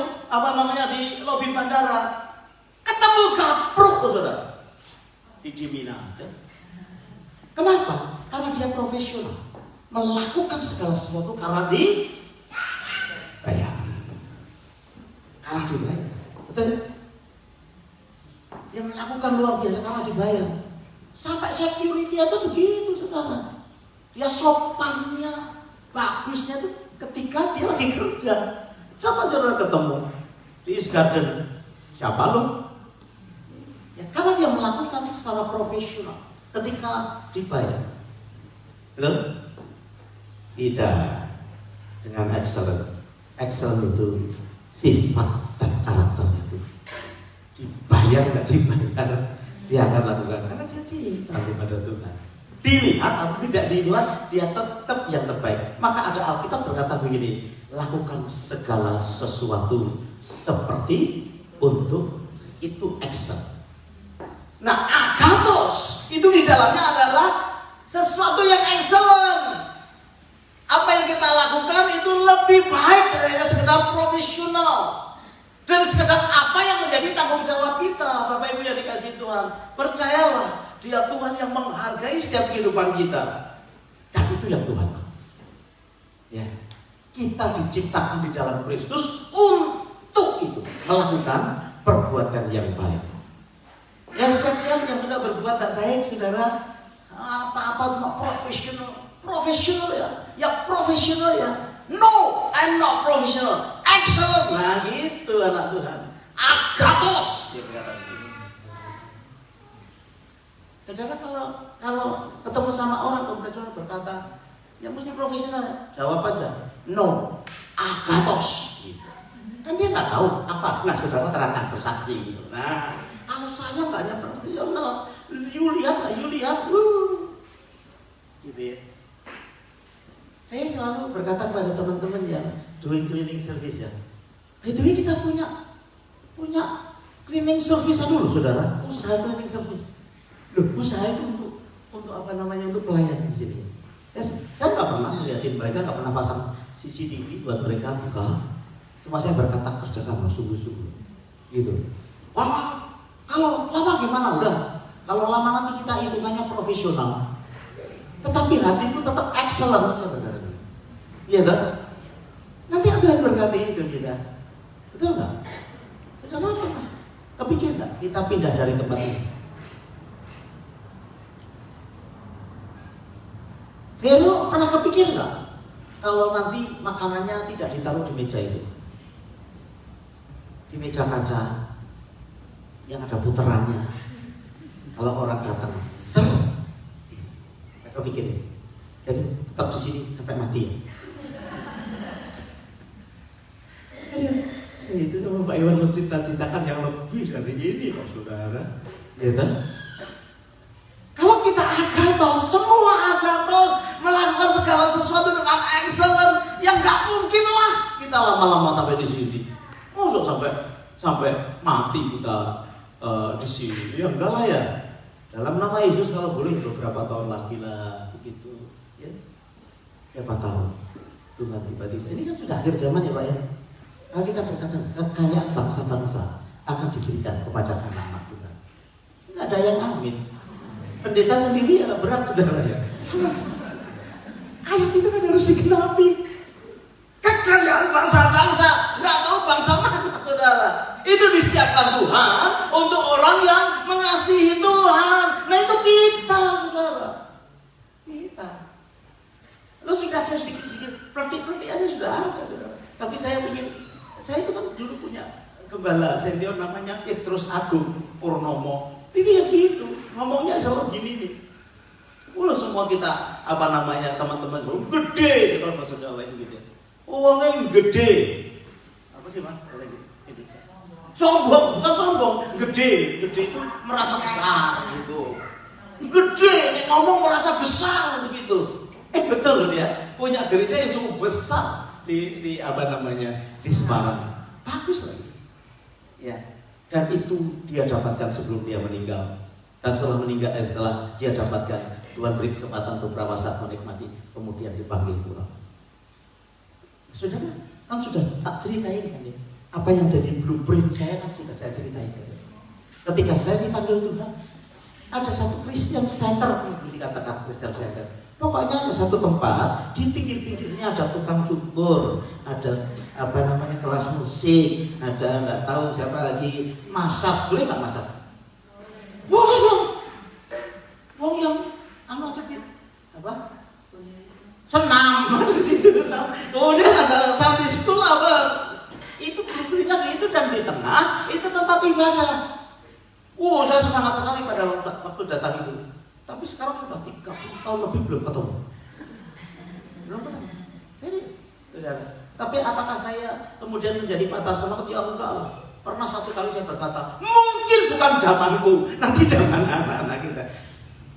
di lobi bandara, ketemu gapruk, saudara. Didiemin aja. Kenapa? Karena dia profesional, melakukan segala sesuatu karena dibayar. Karena dibayar, betul? Dia melakukan luar biasa karena dibayar. Sampai security aja begitu, saudara. Dia sopannya, bagusnya tuh ketika dia lagi kerja. Coba saudara ketemu di East Garden, siapa lo? Ya, karena dia melakukan secara profesional ketika dibayar. Betul? Tidak. Dengan excellent. Excellent itu sifat dan karakternya itu. Dibayar nggak dibayar, dia akan lakukan karena dia cinta kepada Tuhan. Dilihat atau tidak dilihat, dia tetap yang terbaik. Maka ada Alkitab berkata begini, lakukan segala sesuatu seperti untuk itu excellent. Nah, agathos itu di dalamnya adalah sesuatu yang excellent. Apa yang kita lakukan itu lebih baik dari sekedar profesional. Dan sekedar apa yang menjadi tanggung jawab kita, Bapak Ibu yang dikasih Tuhan. Percayalah, Dia Tuhan yang menghargai setiap kehidupan kita. Dan itu yang Tuhan mau. Ya, kita diciptakan di dalam Kristus untuk itu, melakukan perbuatan yang baik. Ya, siapa yang sudah berbuat tak baik, saudara, apa-apa cuma profesional ya profesional ya. No, I'm not professional. Excellent. Nah gitu anak Tuhan. Agathos. Dia berkata begitu. Saudara kalau ketemu sama orang profesional berkata, ya mesti profesional. Jawab aja. No, agathos. Gitu. Kan dia nggak tahu apa. Nah saudara terangkan bersaksi gitu. Nah kalau saya nggak ada profesional, you lihat. Gitu ya. Saya selalu berkata kepada teman-teman yang doing cleaning service ya, itu kita punya cleaning service dulu, saudara. Usaha cleaning service. Loh, usaha itu untuk apa namanya, untuk pelayan di sini. Ya, saya nggak pernah melihatin mereka, nggak pernah pasang CCTV buat mereka buka. Cuma saya berkata kerjakan sungguh-sungguh, gitu. Wah, kalau lama gimana? Udah, kalau lama nanti kita hitungannya profesional. Tetapi hatiku tetap excellent, saya berkata. Iya kan? Nanti Tuhan berkati hidup kita. Betul nggak? Saudara pernah kepikir nggak kita pindah dari tempat ini? Vero pernah kepikir nggak kalau nanti makanannya tidak ditaruh di meja itu, di meja kaca yang ada puterannya? Kalau orang datang, kepikir ya? Jadi tetap di sini sampai mati ya. Saya itu sama Pak Iwan mencita-citakan yang lebih dari ini, Pak Saudara. Ya kan? Kalau kita agathos, semua agathos, melakukan segala sesuatu dengan excellent, yang nggak mungkin lah kita lama-lama sampai di sini. Maksud sampai mati kita di sini? Ya enggak lah ya. Dalam nama Yesus kalau boleh beberapa tahun lagi lah, begitu. Ya. Siapa tahu Tuhan tiba-tiba. Ini kan sudah akhir zaman ya Pak ya. Kalau kita berkata kekayaan bangsa-bangsa akan diberikan kepada anak-anak Tuhan. Nggak ada yang amin. Pendeta sendiri ya berat saudara ya. Sama. Ayat itu kan harus digenapi. Kekayaan bangsa-bangsa, nggak tahu bangsa mana saudara. Itu disiapkan Tuhan untuk orang yang mengasihi Tuhan. Nah itu kita saudara. Kita. Lo sudah ada sedikit-sedikit praktik-praktik aja sudah ada saudara. Tapi saya itu kan dulu punya gembala senior namanya Petrus Agung Purnomo. Itu ya gitu, ngomongnya selalu gini nih. Semua kita teman-teman gede kalau bahasa Jawa ini gitu. Uangnya yang gede. Apa sih Mas? Sombong, bukan sombong, gede itu merasa besar gitu. Gede, nek ngomong merasa besar begitu. Betul loh dia, punya gereja yang cukup besar di apa namanya, di Semarang. Bagus lagi. Ya. Dan itu dia dapatkan sebelum dia meninggal. Dan setelah meninggal, setelah dia dapatkan, Tuhan beri kesempatan untuk beberapa saat menikmati, kemudian dipanggil pulang. Saudara, kan sudah tak ceritain kan ya, apa yang jadi blueprint saya kan sudah saya ceritain. Ketika saya dipanggil Tuhan, ada satu Christian Center, dikatakan Christian Center. Pokoknya ada satu tempat, di pinggir-pinggirnya ada tukang cukur, ada apa namanya kelas musik, ada nggak tahu siapa lagi masas, boleh nggak masas? Boleh dong. Wong yang sakit apa? Senam di situ. Kemudian ada Sunday school apa? Itu blueprintnya itu, dan di tengah itu tempat ibadah. Saya semangat sekali pada waktu datang itu. Tapi sekarang sudah 30 tahun lebih belum ketemu. Belum ketemu. Serius. Tapi apakah saya kemudian menjadi patah semangat? Ya enggak lah. Pernah satu kali saya berkata, mungkin bukan zamanku, nanti zaman anak-anak kita.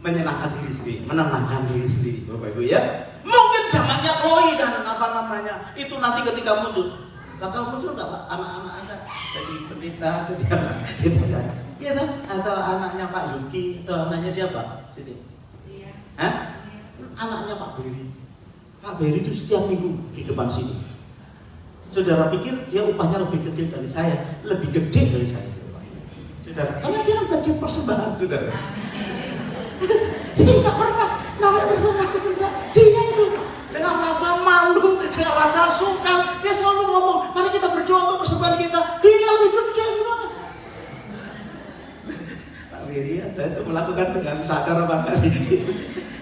Menyenangkan diri sendiri, menenangkan diri sendiri, Bapak Ibu ya. Mungkin zamannya Chloe dan apa namanya, itu nanti ketika muncul. Kalau muncul enggak Pak? Anak-anak Anda jadi pendeta, jadi apa? Gitu kan? Gitu? Atau anaknya Pak Yuki, atau anaknya siapa? Sini. Iya. Hah? Anaknya Pak Beri. Pak Beri itu setiap minggu di depan sini. Saudara pikir dia upahnya lebih kecil dari saya, lebih gede dari saya. Saudara, karena dia kan bagian persembahan, saudara. Dia nggak pernah narik persembahan, dia itu dengan rasa malu, dengan rasa sungkan, dia selalu ngomong, mari kita berdoa untuk persembahan kita. Dia lebih gede banget. Pak Beri ada itu melakukan dengan sadar apa enggak sih?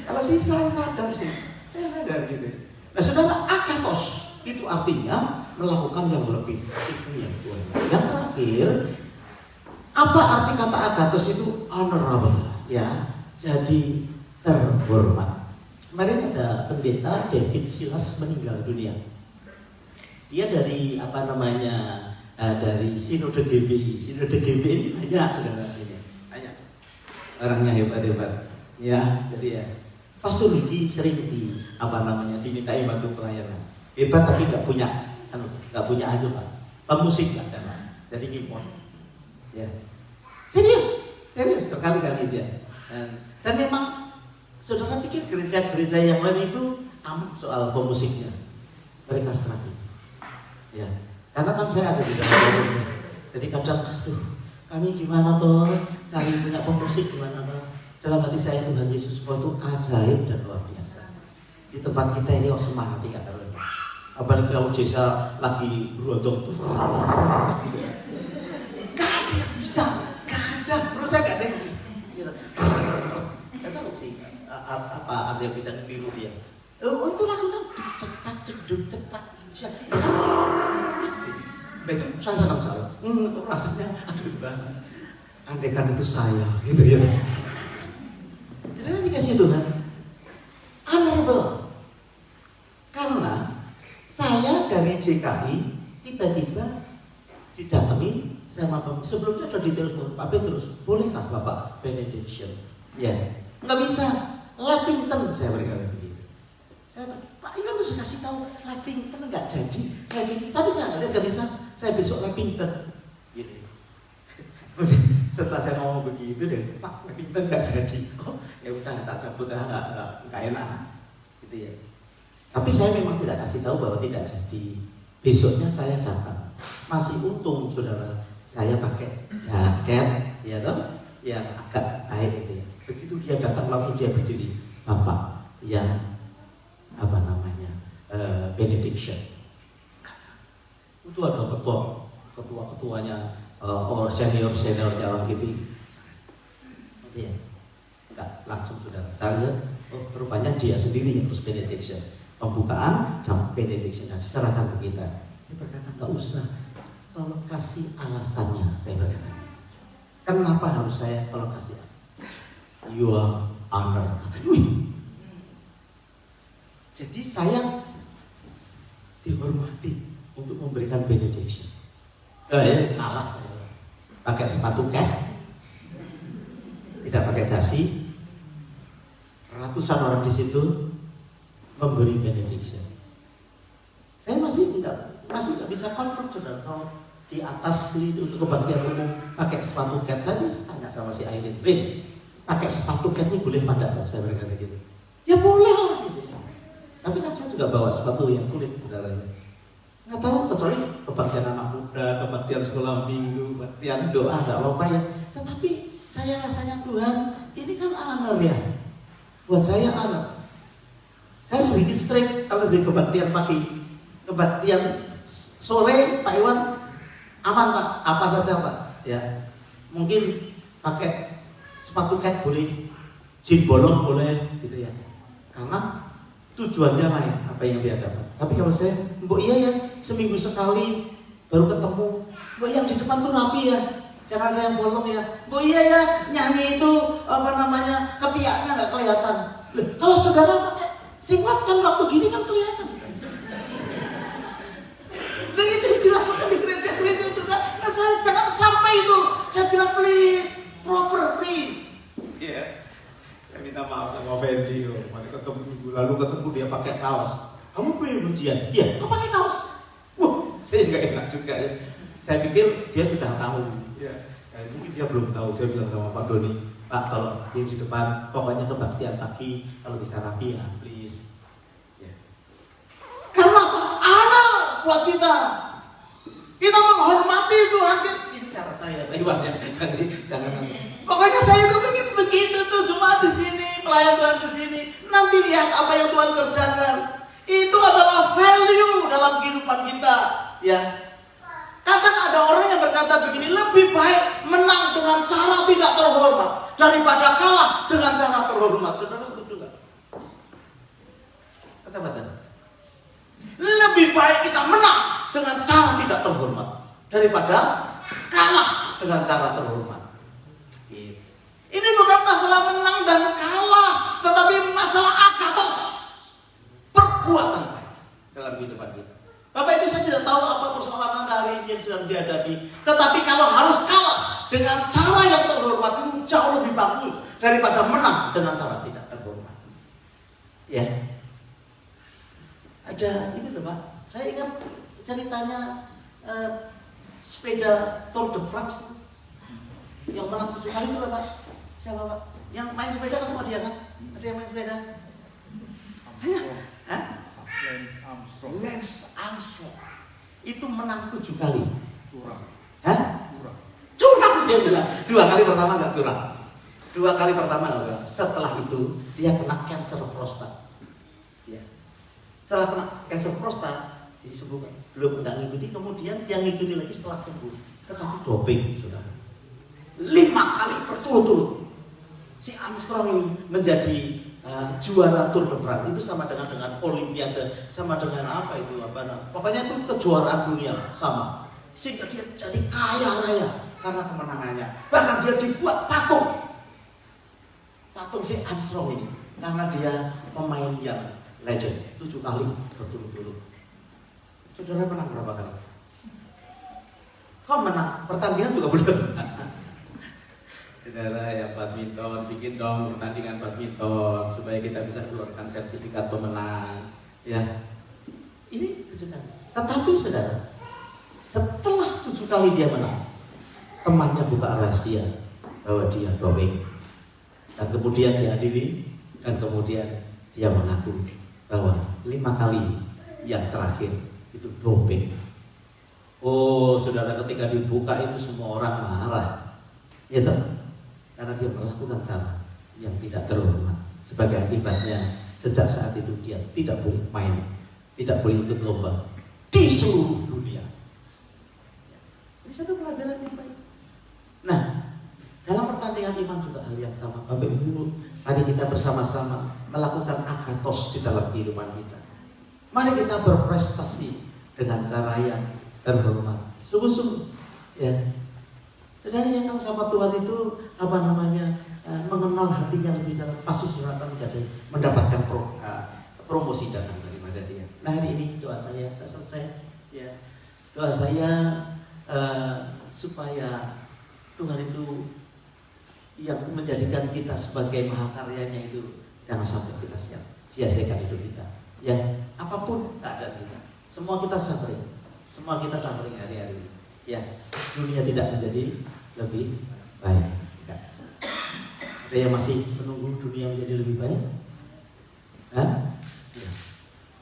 Kalau sih saya sadar sih, saya sadar gitu. Nah saudara, agatos itu artinya melakukan yang lebih. Itu yang Tuhan. Yang terakhir, apa arti kata agatos itu? Honorable, ya, jadi terhormat. Kemarin ada pendeta David Silas meninggal dunia. Dia dari apa namanya, dari Sinode GBI. Sinode GBI ini banyak saudara sini, banyak orangnya hebat-hebat. Ya, jadi ya. Pastor Riki sering apa namanya dimintai bantu pelayanan. Hebat tapi nggak punya Pak. Pemusik nggak ada. Jadi ngipon. Ya. Serius berkali-kali dia. Dan memang saudara pikir gereja-gereja yang lain itu aman soal pemusiknya. Mereka strategi. Ya. Karena kan saya ada di dalamnya. Jadi kadang, kami gimana toh cari punya pemusik gimana toh? Dalam hati saya Tuhan Yesus itu ajaib dan luar biasa. Di tempat kita ini semangat nggak terlalu. Apalagi kalau Jesa lagi berondong tuh, nggak ada yang bisa, nggak ada. Terus saya nggak ada yang bisa. Nggak tahu sih apa ada yang bisa niru dia. Itu lakukan cetak. Itu saya sangat salah. Rasanya aduh banget. Andaikan itu saya, gitu ya. Jadi dikasih Tuhan honorable. Karena saya dari JKI tiba-tiba didatangi sama Bapak. Sebelumnya sudah ditelepon, Pak Petrus, bolehkah Bapak benediction? Ya, nggak bisa. Lapington saya berikan begitu. Saya Pak Iwan harus kasih tahu Lapington nggak jadi. Tapi saya nggak bisa. Saya besok Lapington. Gitu. Setelah saya ngomong begitu deh, Pak Lapington nggak jadi. Oh, ya udah tak cabut, nggak enak, gitu ya. Tapi saya memang tidak kasih tahu bahwa tidak jadi. Besoknya saya datang. Masih untung saudara, saya pakai jaket, ya toh, yang agak baik itu ya. Begitu dia datang langsung dia berdiri, Bapak yang apa namanya benediction. Itu ada ketuanya senior orang gitu. Ya, enggak langsung saudara. Saya lihat, rupanya dia sendiri yang harus benediction. Pembukaan dan benediction dan diserahkan ke kita. Saya berkata nggak usah, tolong kasih alasannya. Saya berkata, kenapa harus saya tolong kasih? Your honor. Jadi saya dihormati untuk memberikan benediction. Kalah saya. Pakai sepatu kek, tidak pakai dasi, ratusan orang di situ memberi benediction. Saya masih nggak bisa convert, saudara. Kalau di atas itu untuk kebaktian umum pakai sepatu cat, tadi tanya sama si Aileen, pakai sepatu cat ini boleh pada nggak? Saya berkata gitu. Ya boleh lah. Gitu. Tapi kan saya juga bawa sepatu yang kulit, saudaranya. Nggak tahu, kecuali kebaktian anak muda, kebaktian sekolah minggu, kebaktian doa, nggak apa-apa ya. Tetapi saya rasanya Tuhan, ini kan honor ya. Buat saya honor. Saya sedikit strict kalau di kebaktian pagi, kebaktian sore, Pak Iwan aman Pak, apa saja Pak. Ya, mungkin pakai sepatu cat boleh, jin bolong boleh, gitu ya. Karena tujuannya lain apa yang dia dapat. Tapi kalau saya, mbok iya ya, seminggu sekali baru ketemu, mbok yang di depan tuh rapi ya, jangan ada yang bolong ya. Mbok iya ya, nyanyi itu ketiaknya nggak kelihatan. Loh, kalau saudara pakai singlet kan waktu gini kan kelihatan. Nah itu dilakukan di gereja-gereja juga. Nah saya jangan sampai itu. Saya bilang please, proper please. Iya. Saya minta maaf sama Fendi, ketemu minggu lalu ketemu dia pakai kaos. Kamu pengen ujian? Iya, kau pakai kaos. Wah, saya nggak enak juga ya. Saya pikir dia sudah tahu. Ya, mungkin dia belum tahu. Saya bilang sama Pak Doni, Pak tolong dia di depan, pokoknya kebaktian pagi kalau bisa rapi ya, please. Ya. Karena anak buat kita menghormati Tuhan. Ini cara saya, Pak Iwan ya. Jangan. Pokoknya saya tuh pengen begitu tuh, jemaat di sini, pelayan Tuhan di sini. Nanti lihat apa yang Tuhan kerjakan. Itu adalah value dalam kehidupan kita, ya. Kadang ada orang yang berkata begini, lebih baik menang dengan cara tidak terhormat daripada kalah dengan cara terhormat. Saudara setuju nggak? Kecamatan. Lebih baik kita menang dengan cara tidak terhormat daripada kalah dengan cara terhormat. Ini bukan masalah menang dan kalah, tetapi masalah agatos, perbuatan dalam kehidupan kita. Bapak Ibu, saya tidak tahu apa persoalan Anda hari ini yang sedang dihadapi, tetapi kalau harus kalah dengan cara yang terhormat itu jauh lebih bagus daripada menang dengan cara tidak terhormat. Ya, ada ini loh Pak. Saya ingat ceritanya sepeda Tour de France yang menang 7 kali itu loh Pak. Siapa Pak? Yang main sepeda kan sama dia kan? Ada yang main sepeda? Hanya? Hah? Lance Armstrong. Itu menang 7 kali. Curang. Hah? Curang dia bilang. 2 kali pertama nggak curang. 2 kali pertama nggak curang. Setelah itu dia kena cancer prostat. Ya. Setelah kena cancer prostat disembuhkan. Belum nggak ngikuti, kemudian dia ngikuti lagi setelah sembuh. Tetapi doping saudara. 5 kali berturut-turut. Si Armstrong ini menjadi juara Tour de France. Itu sama dengan Olimpiade, sama dengan apa itu pokoknya itu kejuaraan dunia lah, sama. Sehingga dia jadi kaya raya karena kemenangannya. Bahkan dia dibuat patung si Armstrong ini karena dia pemain yang legend. 7 kali berturut-turut. Saudara menang berapa kali? Kau menang pertandingan juga belum. Saudara yang badminton, bikin dong pertandingan badminton supaya kita bisa keluarkan sertifikat pemenang. Ya, ini kejutan. Tetapi saudara, setelah 7 kali dia menang, temannya buka rahasia bahwa dia doping. Dan kemudian diadili, dan kemudian dia mengaku bahwa 5 kali yang terakhir itu doping. Oh, saudara, ketika dibuka itu semua orang marah, ya toh? Karena dia melakukan cara yang tidak terhormat. Sebagai akibatnya, sejak saat itu dia tidak boleh main, tidak boleh ikut lomba di seluruh dunia. Ini satu pelajaran yang baik. Nah, dalam pertandingan iman juga hal yang sama. Bapak Ibu, mari kita bersama-sama melakukan agatos di dalam kehidupan kita. Mari kita berprestasi dengan cara yang terhormat. Sungguh-sungguh, ya. Saudara yang tahu sama Tuhan itu mengenal hatinya lebih dalam, pasti saudara akan mendapatkan promosi datang daripada dia. Nah hari ini doa saya selesai. Ya, doa saya supaya Tuhan itu yang menjadikan kita sebagai mahakaryanya itu Jangan sampai kita sia-siakan hidup kita. Ya, apapun keadaan kita, semua kita suffering hari-hari ini. Ya, dunia tidak menjadi lebih baik. Ya. Ada yang masih menunggu dunia menjadi lebih baik? Hah? Ya.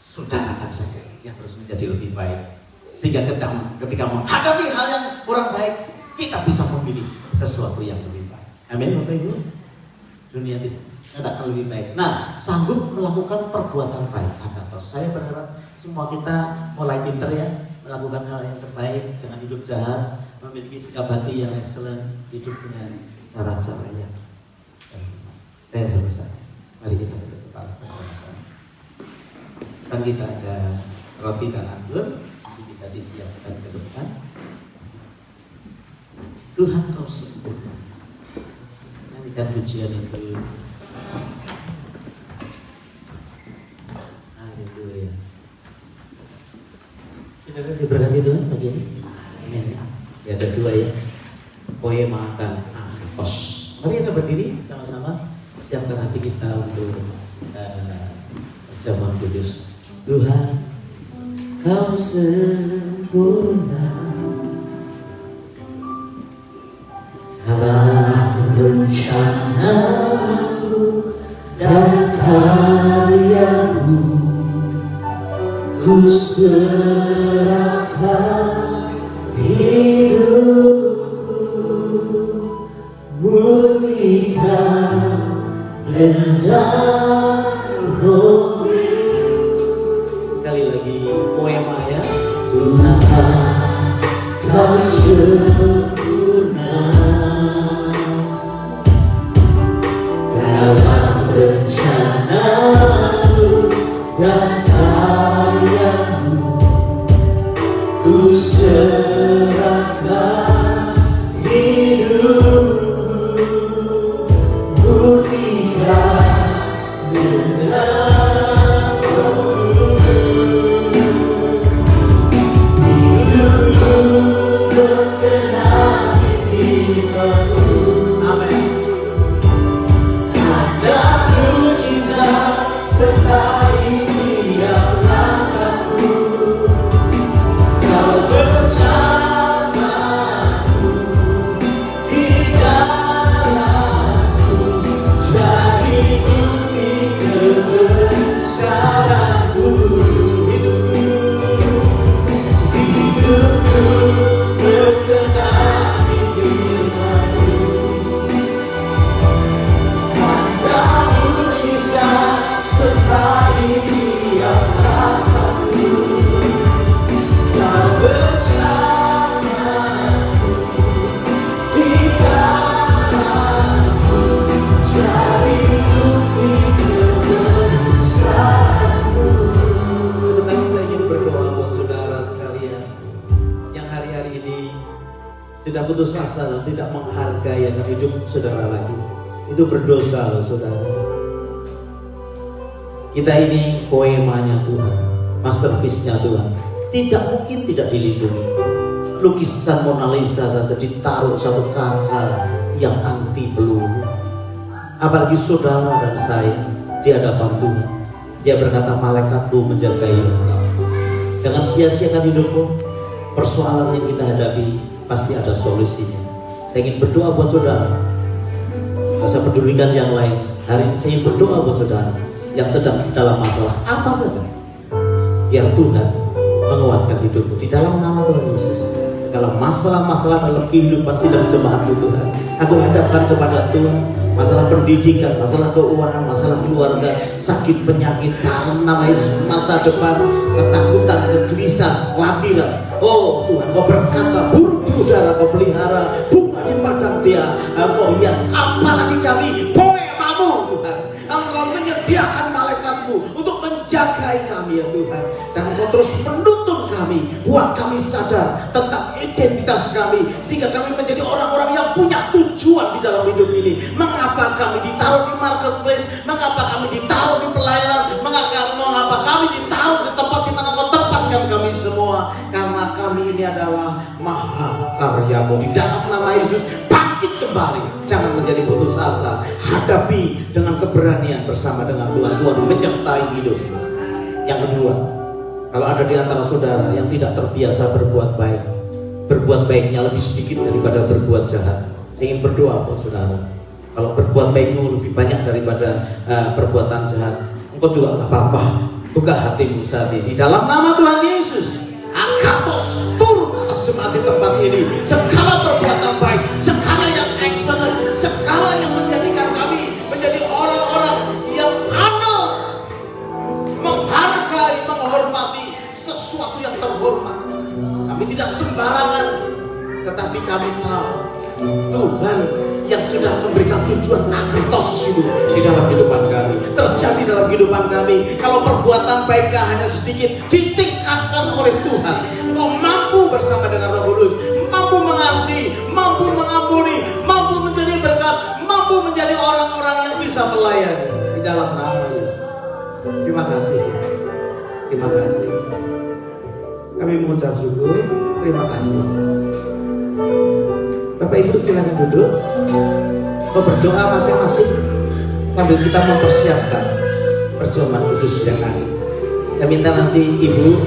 Saudara saja yang harus menjadi lebih baik. Sehingga ketika menghadapi hal yang kurang baik, kita bisa memilih sesuatu yang lebih baik. Amin, Bapak Ibu. Dunia tidak akan lebih baik. Nah, sanggup melakukan perbuatan baik. Saya berharap semua kita mulai pintar ya, melakukan hal yang terbaik, jangan hidup jahat, memiliki sikap hati yang excellent, hidup dengan cara-cara yang saya selesai. Mari kita berdoa bersama-sama. Kan kita ada roti dan anggur, bisa disiapkan ke depan. Tuhan kau sempurna. Nyanyikan pujian itu. Haleluya. Kita diberkati Tuhan pagi ini. Amin. Ya, ada dua ya. Poema dan agathos. Mari kita berdiri sama-sama. Siapkan hati kita untuk perjamuan kudus. Tuhan, kau sempurna dalam rencanamu dan karyamu. Ku serahkan hidupku, murnikan dengan rohmu. Sekali lagi poema ya. Tuhan, kau sempurna dalam rencanamu dan karyamu. Ku serahkan hidupku, murnikan dengan rohmu. Hidupku berkenan di firman-Mu. Amin. Ada mujizat sertai tiap langkahku. Kau bersamaku di dalamku, jadi bukti kebesaran-Mu. Hidupku berkenan di firman-Mu. Ada mujizat sertai tiap langkahku. Kau bersamaku di dalamku, jadi bukti kebesaran-Mu. Tetapi saya ingin berdoa buat saudara sekalian yang hari-hari ini sudah putus asa dan tidak menghargai akan hidup saudara lagi. Itu berdosa loh saudara. Kita ini poemanya Tuhan, masterpiece-nya Tuhan. Tidak mungkin tidak dilindungi. Lukisan Mona Lisa saja ditaruh satu kaca yang anti peluru. Apalagi saudara dan saya di hadapan Tuhan. Dia berkata, malaikatku menjagai engkau. Jangan sia-siakan hidupmu. Persoalan yang kita hadapi pasti ada solusinya. Saya ingin berdoa buat saudara. Gak usah pedulikan yang lain. Hari ini saya ingin berdoa buat saudara yang sedang dalam masalah apa saja. Biar Tuhan menguatkan hidupmu di dalam nama Tuhan Yesus. Segala masalah-masalah dalam kehidupan sidang jemaatmu Tuhan, aku hadapkan kepada Tuhan. Masalah pendidikan, masalah keuangan, masalah keluarga, sakit penyakit dalam nama Yesus, masa depan, ketakutan, kegelisahan, khawatiran. Oh Tuhan, Kau berkata burung di udara Kau pelihara, bunga di padang dia Kau hias. Apalagi kami poemamu Tuhan, Engkau menyediakan malaikatmu untuk menjagai kami ya Tuhan. Dan Engkau terus menuntun kami, buat kami sadar tentang identitas kami, sehingga kami menjadi orang-orang yang punya tujuan di dalam hidup ini. Mengapa kami ditaruh di marketplace, mengapa kami ditaruh di pelayanan, mengapa kami ditaruh di tempat di mana Kau tempatkan kami semua. Karena kami ini adalah maha karyamu. Di dalam nama Yesus, bangkit kembali. Jangan menjadi putus asa. Hadapi dengan keberanian bersama dengan Tuhan. Tuhan menyertai hidup. Yang kedua, kalau ada di antara saudara yang tidak terbiasa berbuat baik, berbuat baiknya lebih sedikit daripada berbuat jahat, saya ingin berdoa buat saudara. Kalau berbuat baikmu lebih banyak daripada perbuatan jahat, engkau juga nggak apa-apa. Buka hatimu saat ini. Di dalam nama Tuhan Yesus, Agathos turun atas jemaat di tempat ini. Segala perbuatan baik, segala yang excellent, segala yang menjadikan kami menjadi orang-orang yang honor, menghargai, menghormati sesuatu yang terhormat. Kami tidak sembarangan, tetapi kami tahu Tuhan yang sudah memberikan tujuan agathos itu di dalam kehidupan kami, terjadi dalam kehidupan kami. Kalau perbuatan baiknya hanya sedikit, ditingkatkan oleh Tuhan. Engkau mampu bersama dengan Roh Kudus, mampu mengasihi, mampu mengampuni, mampu menjadi berkat, mampu menjadi orang-orang yang bisa melayani di dalam nama Yesus. Terima kasih. Terima kasih. Kami mengucap syukur. Terima kasih. Bapak Ibu silakan duduk. Kita berdoa masing-masing sambil kita mempersiapkan perjamuan kudus yang hari. Saya minta nanti Ibu,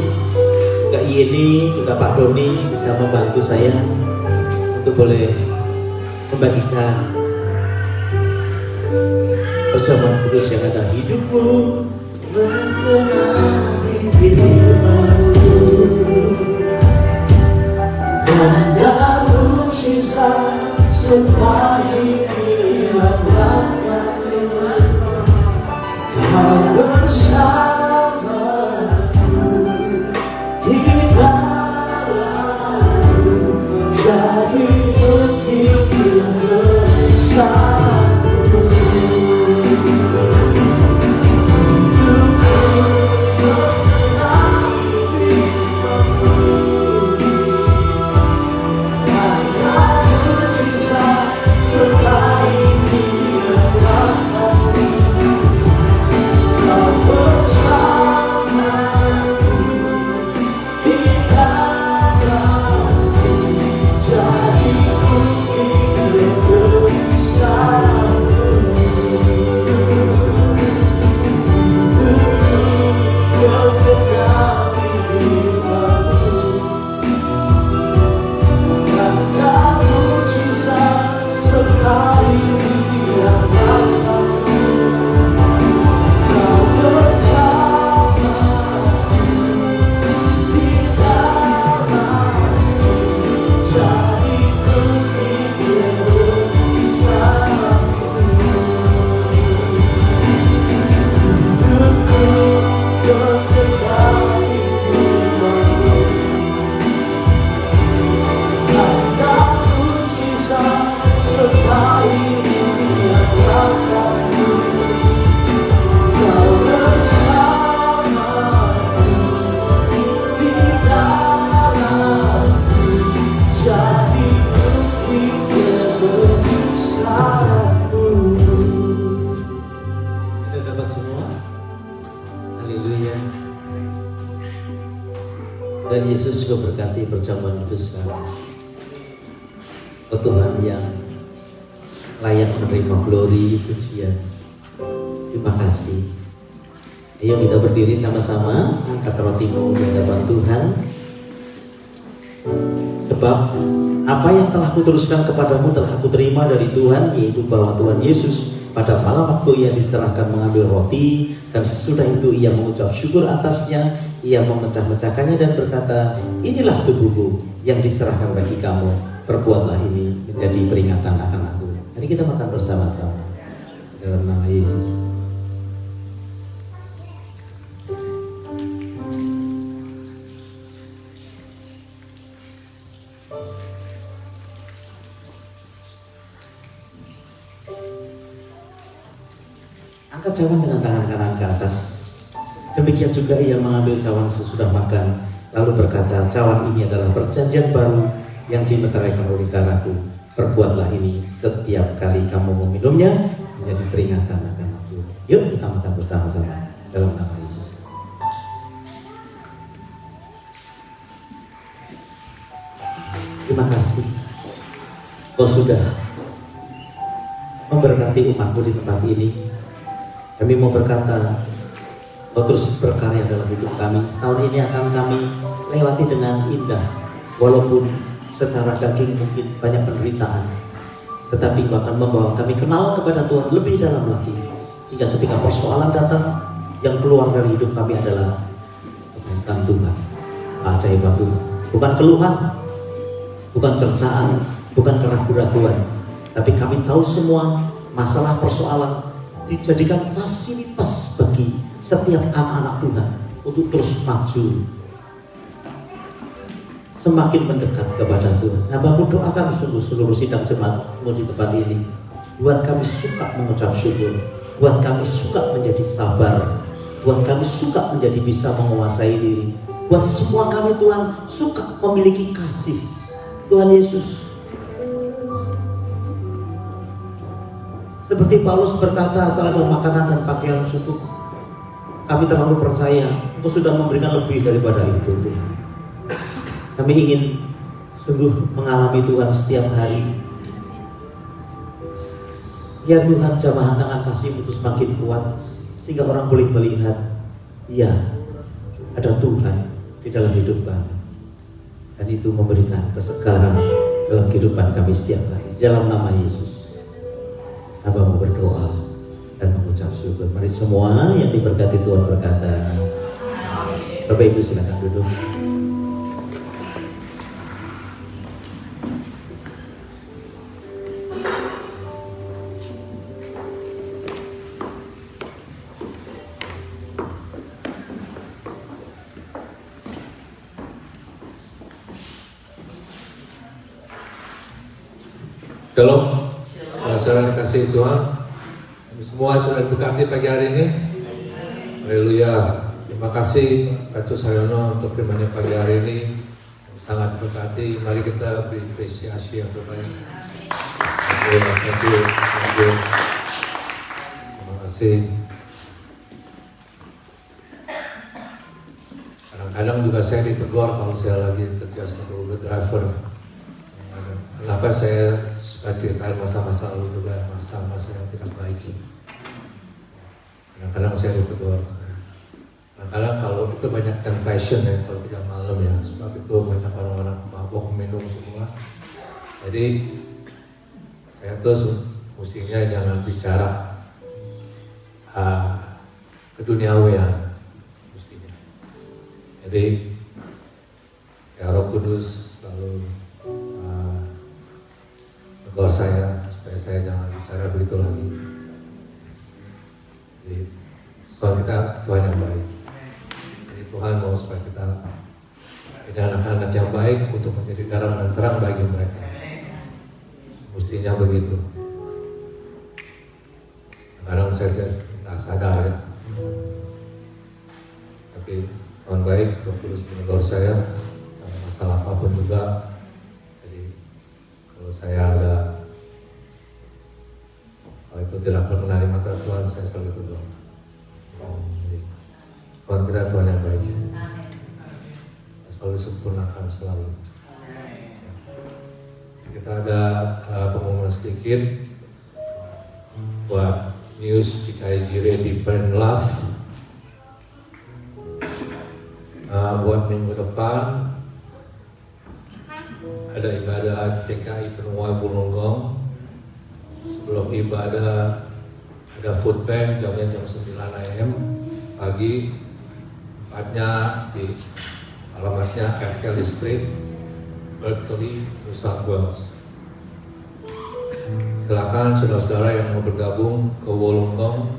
Kak Yeni, juga Pak Doni bisa membantu saya untuk boleh membagikan perjamuan kudus yang ada. Hidupku mengenali firman-Mu dan dalam sisa sepanjang kau bersamaku di dalamku, jadi bukti kebesaranmu. Dan Yesus juga berkati perjamuan itu sekarang. Oh Tuhan yang layak menerima glory, pujian. Terima kasih. Ayo kita berdiri sama-sama, angkat rotimu di hadapan Tuhan. Sebab apa yang telah kuteruskan kepadamu telah aku terima dari Tuhan, yaitu bahwa Tuhan Yesus pada malam waktu ia diserahkan mengambil roti, dan sesudah itu ia mengucap syukur atasnya, ia memecah-mecahkannya dan berkata, inilah tubuhku yang diserahkan bagi kamu, perbuatlah ini menjadi peringatan akan aku. Mari kita makan bersama-sama dalam nama Yesus. Angkat cawan dengan tangan kanan ke atas. Demikian juga ia mengambil cawan sesudah makan, lalu berkata, cawan ini adalah perjanjian baru yang dimeteraikan oleh darahku. Perbuatlah ini setiap kali kamu meminumnya menjadi peringatan akan aku. Yuk kita makan bersama-sama dalam nama Yesus. Terima kasih. Kau sudah memberkati umatmu di tempat ini. Kami mau berkata, Kau terus berkarya dalam hidup kami. Tahun ini akan kami lewati dengan indah, walaupun secara daging mungkin banyak penderitaan, tetapi Kau akan membawa kami kenal kepada Tuhan lebih dalam lagi, sehingga ketika persoalan datang, yang keluar dari hidup kami adalah kebaikan Tuhan, ajaib Tuhan, bukan keluhan, bukan cercaan, bukan keraguan-raguan, tapi kami tahu semua masalah persoalan dijadikan fasilitas bagi setiap anak-anak Tuhan untuk terus maju, semakin mendekat kepada Tuhan. Hamba-Mu doakan sungguh seluruh sidang jemaat-Mu di tempat ini. Buat kami suka mengucap syukur, buat kami suka menjadi sabar, buat kami suka menjadi bisa menguasai diri. Buat semua kami Tuhan suka memiliki kasih. Tuhan Yesus, seperti Paulus berkata, asal ada makanan dan pakaian cukup, kami terlalu percaya Engkau sudah memberikan lebih daripada itu Tuhan. Kami ingin sungguh mengalami Tuhan setiap hari. Ya Tuhan, jamaah tangan kasih-Mu terus makin kuat, sehingga orang boleh melihat, ya, ada Tuhan di dalam hidup kami. Dan itu memberikan kesegaran dalam kehidupan kami setiap hari. Dalam nama Yesus, Hamba mau berdoa dan mengucap syukur. Mari semua yang diberkati Tuhan berkata, Bapak Ibu silakan duduk. Shalom, saudara dikasihi Tuhan. Kami semua sudah diberkati pagi hari ini. Haleluya. Terima kasih Pak Cus Haryono untuk firman-Nya pagi hari ini. Sangat diberkati. Mari kita beri apresiasi yang terbaik. Thank you. Terima kasih. Kadang-kadang juga saya ditegur kalau saya lagi kerja sebagai Uber driver. Kenapa saya suka ceritain masa-masa lalu juga, masa-masa yang tidak baik. Kadang-kadang saya ditegur. Kadang-kadang kalau itu banyak temptation ya, kalau tidak malam ya, sebab itu banyak orang-orang mabuk minum semua. Jadi saya tuh mestinya jangan bicara keduniawian mestinya. Jadi ya Roh Kudus selalu tegur saya supaya saya jangan bicara begitu lagi. Jadi Tuhan yang baik. Jadi Tuhan mau supaya kita jadi anak-anak yang baik untuk menjadi garam dan terang bagi mereka. Mestinya begitu. Kadang saya tidak sadar ya. Tapi Tuhan baik, Roh Kudus menegur saya dalam masalah apapun juga. Kalau saya ada itu tidak berkenan di mata Tuhan, saya selalu tegur. Tuhan kita Tuhan yang baik, selalu sempurnakan selalu. Kita ada pengumuman sedikit buat news GKIJ Deeper in Love. Buat minggu depan ada ibadah CKI Penuai Bulunggong. Sebelum ibadah ada food bank jamnya jam 9 AM pagi. Tempatnya di alamatnya Kelly Street, Berkeley, New South Wales. Silakan saudara-saudara yang mau bergabung ke Wollongong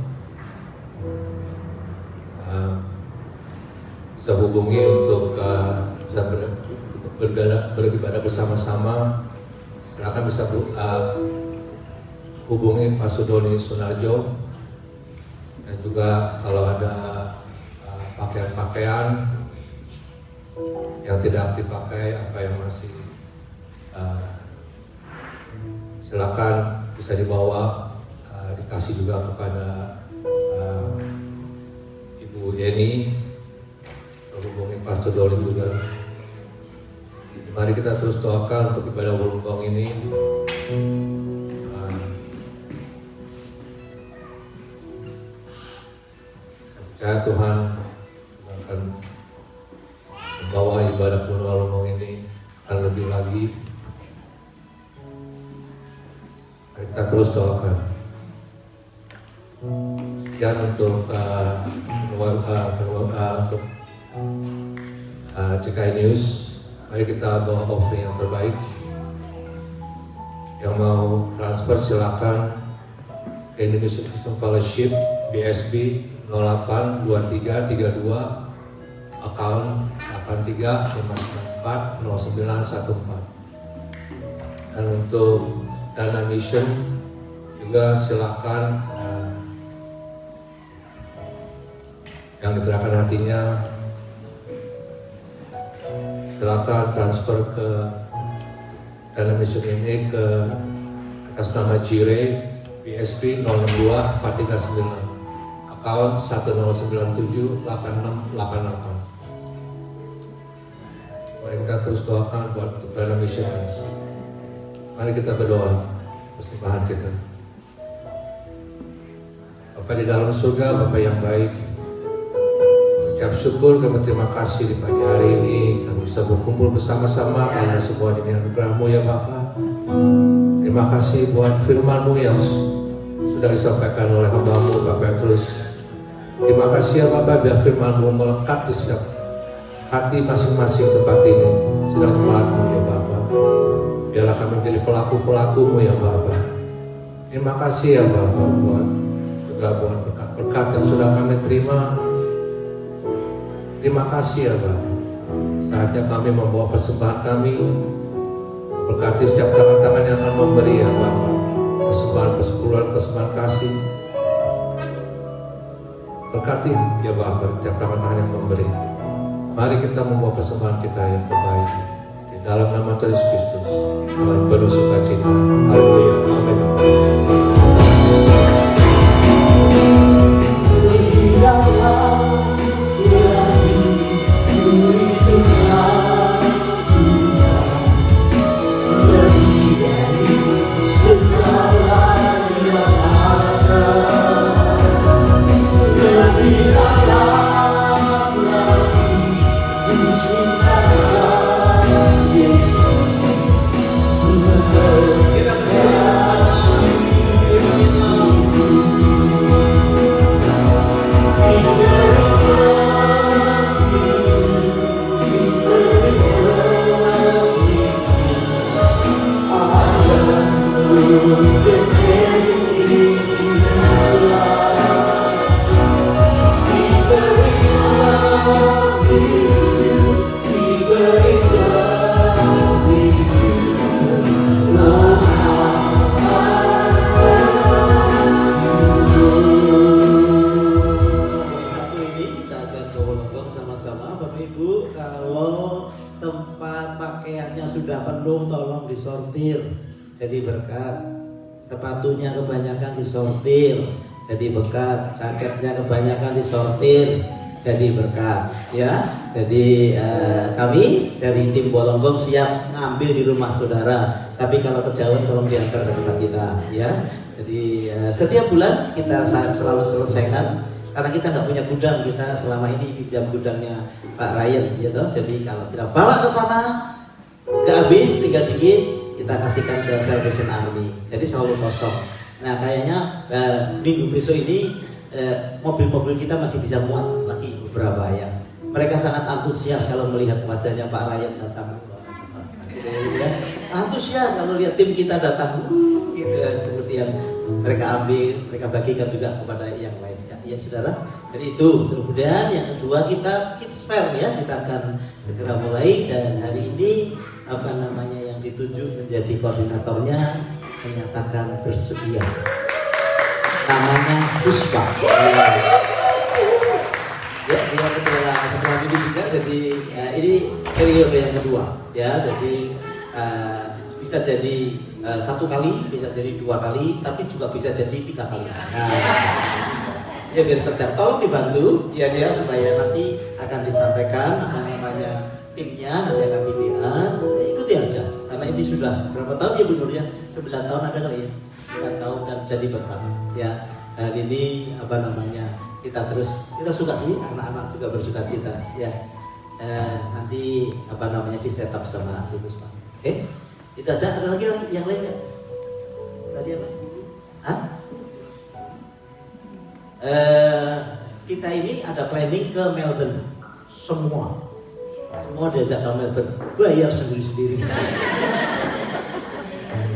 bisa hubungi untuk bisa beribadah bersama-sama. Silakan bisa hubungi Pak Sudoni Sunarjo, dan juga kalau ada pakaian-pakaian yang tidak dipakai, apa yang masih silakan bisa dibawa, dikasih juga kepada Ibu Yeni, hubungi Pastor Doli juga. Mari kita terus doakan untuk ibadah Wollongong ini. Percaya Tuhan akan membawa ibadah penuh Alomong ini akan lebih lagi. Mari kita terus doakan. Sekian untuk untuk CKI News. Mari kita bawa offering yang terbaik. Yang mau transfer silakan ke Indonesian Christian Fellowship BSB 082332 account 835914. Dan untuk dana mission juga silakan yang digerakkan hatinya silakan transfer ke dana mission ini ke atas nama Jire BSP 062 439 account 1097 8688. Mari kita terus doakan buat dana mission ini. Mari kita berdoa persembahan kita. Bapa di dalam surga, Bapa yang baik, ucap syukur kami terima kasih di pagi hari ini kami bisa berkumpul bersama-sama karena semua ini anugerah-Mu ya Bapa. Terima kasih buat firman-Mu yang sudah disampaikan oleh hamba-Mu Bapak Petrus. Terima kasih ya Bapak, biar firman-Mu melekat di setiap hati masing-masing tempat ini. Sedang jemaat-Mu ya Bapak. Biarlah kami menjadi pelaku-pelaku-Mu ya Bapak. Terima kasih ya Bapak buat berkat-berkat yang sudah kami terima. Terima kasih ya Bapak. Saatnya kami membawa persembahan kami. Berkati setiap tangan-tangan yang akan memberi ya Bapak. Persembahan persepuluhan, persembahan kasih. Berkati ya Bapak setiap tangan-tangan yang memberi. Mari kita membawa persembahan kita yang terbaik. Di dalam nama Tuhan Yesus Kristus. Dengan penuh sukacita. Haleluya. Amin. Jadi berkat, sepatunya kebanyakan disortir, jadi berkat, jaketnya kebanyakan disortir, jadi berkat, ya. Jadi kami dari tim Bolonggong siap ngambil di rumah saudara, tapi kalau kejauhan tolong diantar ke tempat kita, ya. Jadi setiap bulan kita selalu selesaikan, karena kita nggak punya gudang, kita selama ini pinjam gudangnya Pak Ryan, gitu. Jadi kalau kita bawa ke sana, nggak habis, tinggal sedikit. Kita kasihkan ke Salvation Army, jadi selalu kosong. Nah kayaknya minggu besok ini mobil-mobil kita masih bisa muat lagi beberapa ya. Mereka sangat antusias kalau melihat wajahnya Pak Ryan datang. Antusias kalau lihat tim kita datang, gitu. Kemudian mereka ambil, mereka bagikan juga kepada yang lain. Ya saudara. Jadi itu. Kemudian yang kedua kita Kids Fair ya, kita akan segera mulai dan hari ini yang ditunjuk menjadi koordinatornya menyatakan bersedia. Namanya Puspa. Ya, dia ketua ini juga. Jadi ini periode yang kedua. Ya, jadi bisa jadi satu kali, bisa jadi dua kali, tapi juga bisa jadi 3 kali. Ya biar kerja, tolong dibantu ya dia supaya nanti akan disampaikan timnya nanti akan dibina, ikuti aja karena ini sudah berapa tahun ya Bu Nur ya? 9 tahun ada kali ya, 9 tahun dan jadi berkat ya. Dan ini kita suka sih, anak-anak juga bersuka cita ya. Nanti di setup sama si Puspa. Oke? Itu aja. Ada lagi yang lain nggak? Tadi apa? Hah? Kita ini ada planning ke Melbourne. Semua diajak ke Melbourne. Bayar sendiri-sendiri.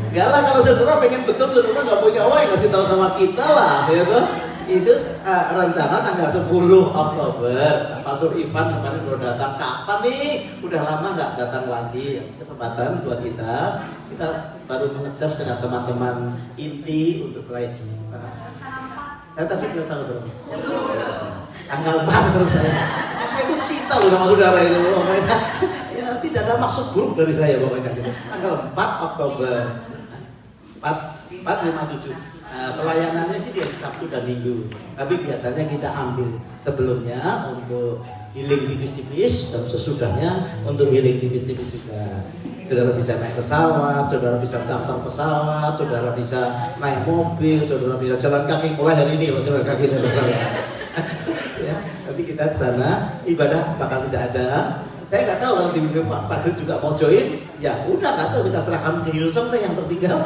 Enggak lah, kalau saudara pengen betul, saudara nggak punya uang, kasih tahu sama kita lah, ya toh. Itu rencana tanggal 10 Oktober. Pastor Ivan kemarin udah datang. Kapan nih? Udah lama nggak datang lagi. Kesempatan buat kita baru mengejas dengan teman-teman inti untuk lain. Saya tadi belum tahu dong. Tanggal 4 terus saya itu cinta loh sama saudara itu. Ya, tidak ada maksud buruk dari saya pokoknya. Tanggal 4 Oktober. 457. Pelayanannya sih di Sabtu dan Minggu, tapi biasanya kita ambil sebelumnya untuk healing tipis-tipis dan sesudahnya untuk healing tipis-tipis juga. Saudara bisa naik pesawat, saudara bisa charter pesawat, saudara bisa naik mobil, saudara bisa jalan kaki. Mulai hari ini loh jalan kaki saudara. Ya, nanti kita ke sana, ibadah bakal tidak ada. Saya nggak tahu kalau tiba-tiba Pak Padut juga mau join, ya udah nggak tahu, kita serahkan ke Hillsong deh yang tertinggal.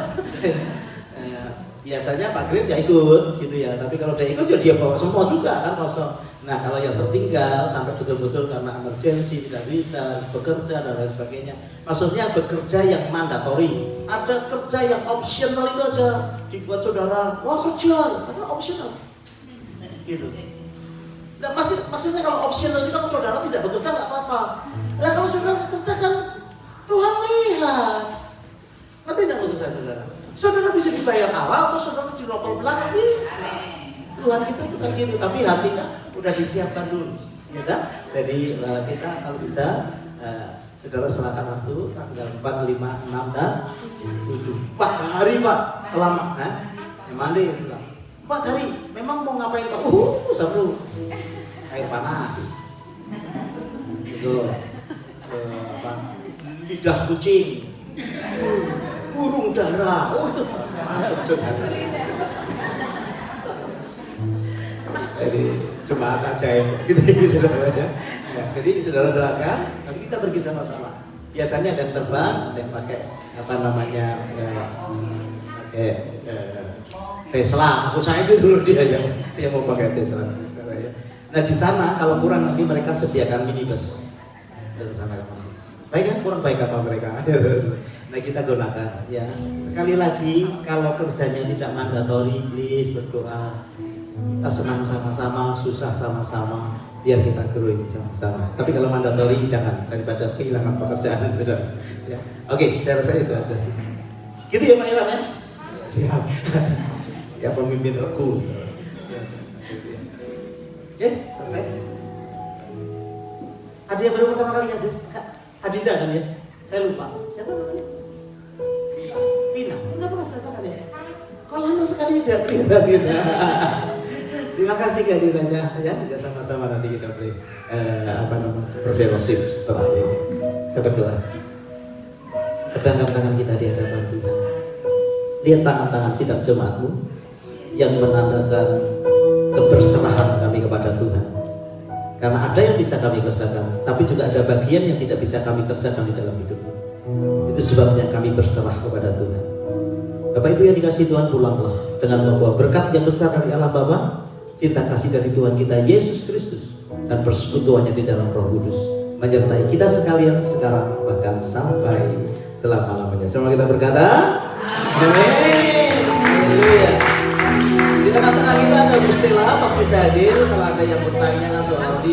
Biasanya Pak Grit ya ikut gitu ya, tapi kalau dia ikut ya dia bawa semua juga kan kosong. Nah kalau yang tertinggal sampai betul-betul karena emergency tidak bisa, harus bekerja dan lain sebagainya. Maksudnya bekerja yang mandatori, ada kerja yang optional itu aja dibuat saudara, wah kejar, karena optional gitu. Nah maksudnya kalau optional itu kalau saudara tidak bekerja nggak apa-apa. Nah kalau saudara bekerja kan Tuhan lihat, ngerti nggak maksud saya saudara? Saudara bisa dibayar awal atau saudara dirokok belakang bisa. Tuhan kita bukan gitu, tapi hatinya udah disiapkan dulu, ya kan? Jadi kita kalau bisa saudara serahkan waktu tanggal 4, 5, 6 dan 7. 4 hari Pak, lama, mandi 4 hari. Memang mau ngapain Pak? Sabtu air panas, gitu. Lidah kucing. Burung dara, mantap saudara. Jadi jemaat ajaib gitu saudara ya. Jadi saudara doakan, nanti kita pergi sama-sama. Biasanya ada yang terbang, ada yang pakai pakai Tesla. Maksud saya itu dulu dia mau pakai Tesla. Nah di sana kalau kurang nanti mereka sediakan minibus dari sana. Baik kan, kurang baik apa mereka? Nah kita gunakan ya. Sekali lagi kalau kerjanya tidak mandatori, please berdoa. Kita senang sama-sama, susah sama-sama, biar kita growing sama-sama. Tapi kalau mandatori jangan, daripada kehilangan pekerjaan ya. Oke, saya rasa itu aja sih. Gitu ya Pak Iwan ya? Siap. Ya pemimpin aku. Ya, selesai. Ada yang baru pertama kali ada? Adinda kan ya? Saya lupa. Siapa namanya? Vina. Enggak pernah datang kan ya? Kok lama sekali tidak Vina. Terima kasih kehadirannya ya. Kita sama-sama nanti kita beri berfellowship setelah ini. Kita berdoa. Pedangkan tangan kita di hadapan Tuhan. Lihat tangan-tangan sidang jemaatmu yang menandakan keberserahan kami kepada Tuhan. Karena ada yang bisa kami kerjakan, tapi juga ada bagian yang tidak bisa kami kerjakan di dalam hidup. Itu sebabnya kami berserah kepada Tuhan. Bapak Ibu yang dikasihi Tuhan, pulanglah dengan membawa berkat yang besar dari Allah Bapa, cinta kasih dari Tuhan kita Yesus Kristus, dan persekutuannya di dalam Roh Kudus menyertai kita sekalian sekarang bahkan sampai selama-lamanya. Semua kita berkata, Amin. Haleluya. Di tengah-tengah kita ada Gustila, Mas bisa hadir kalau ada yang bertanya soal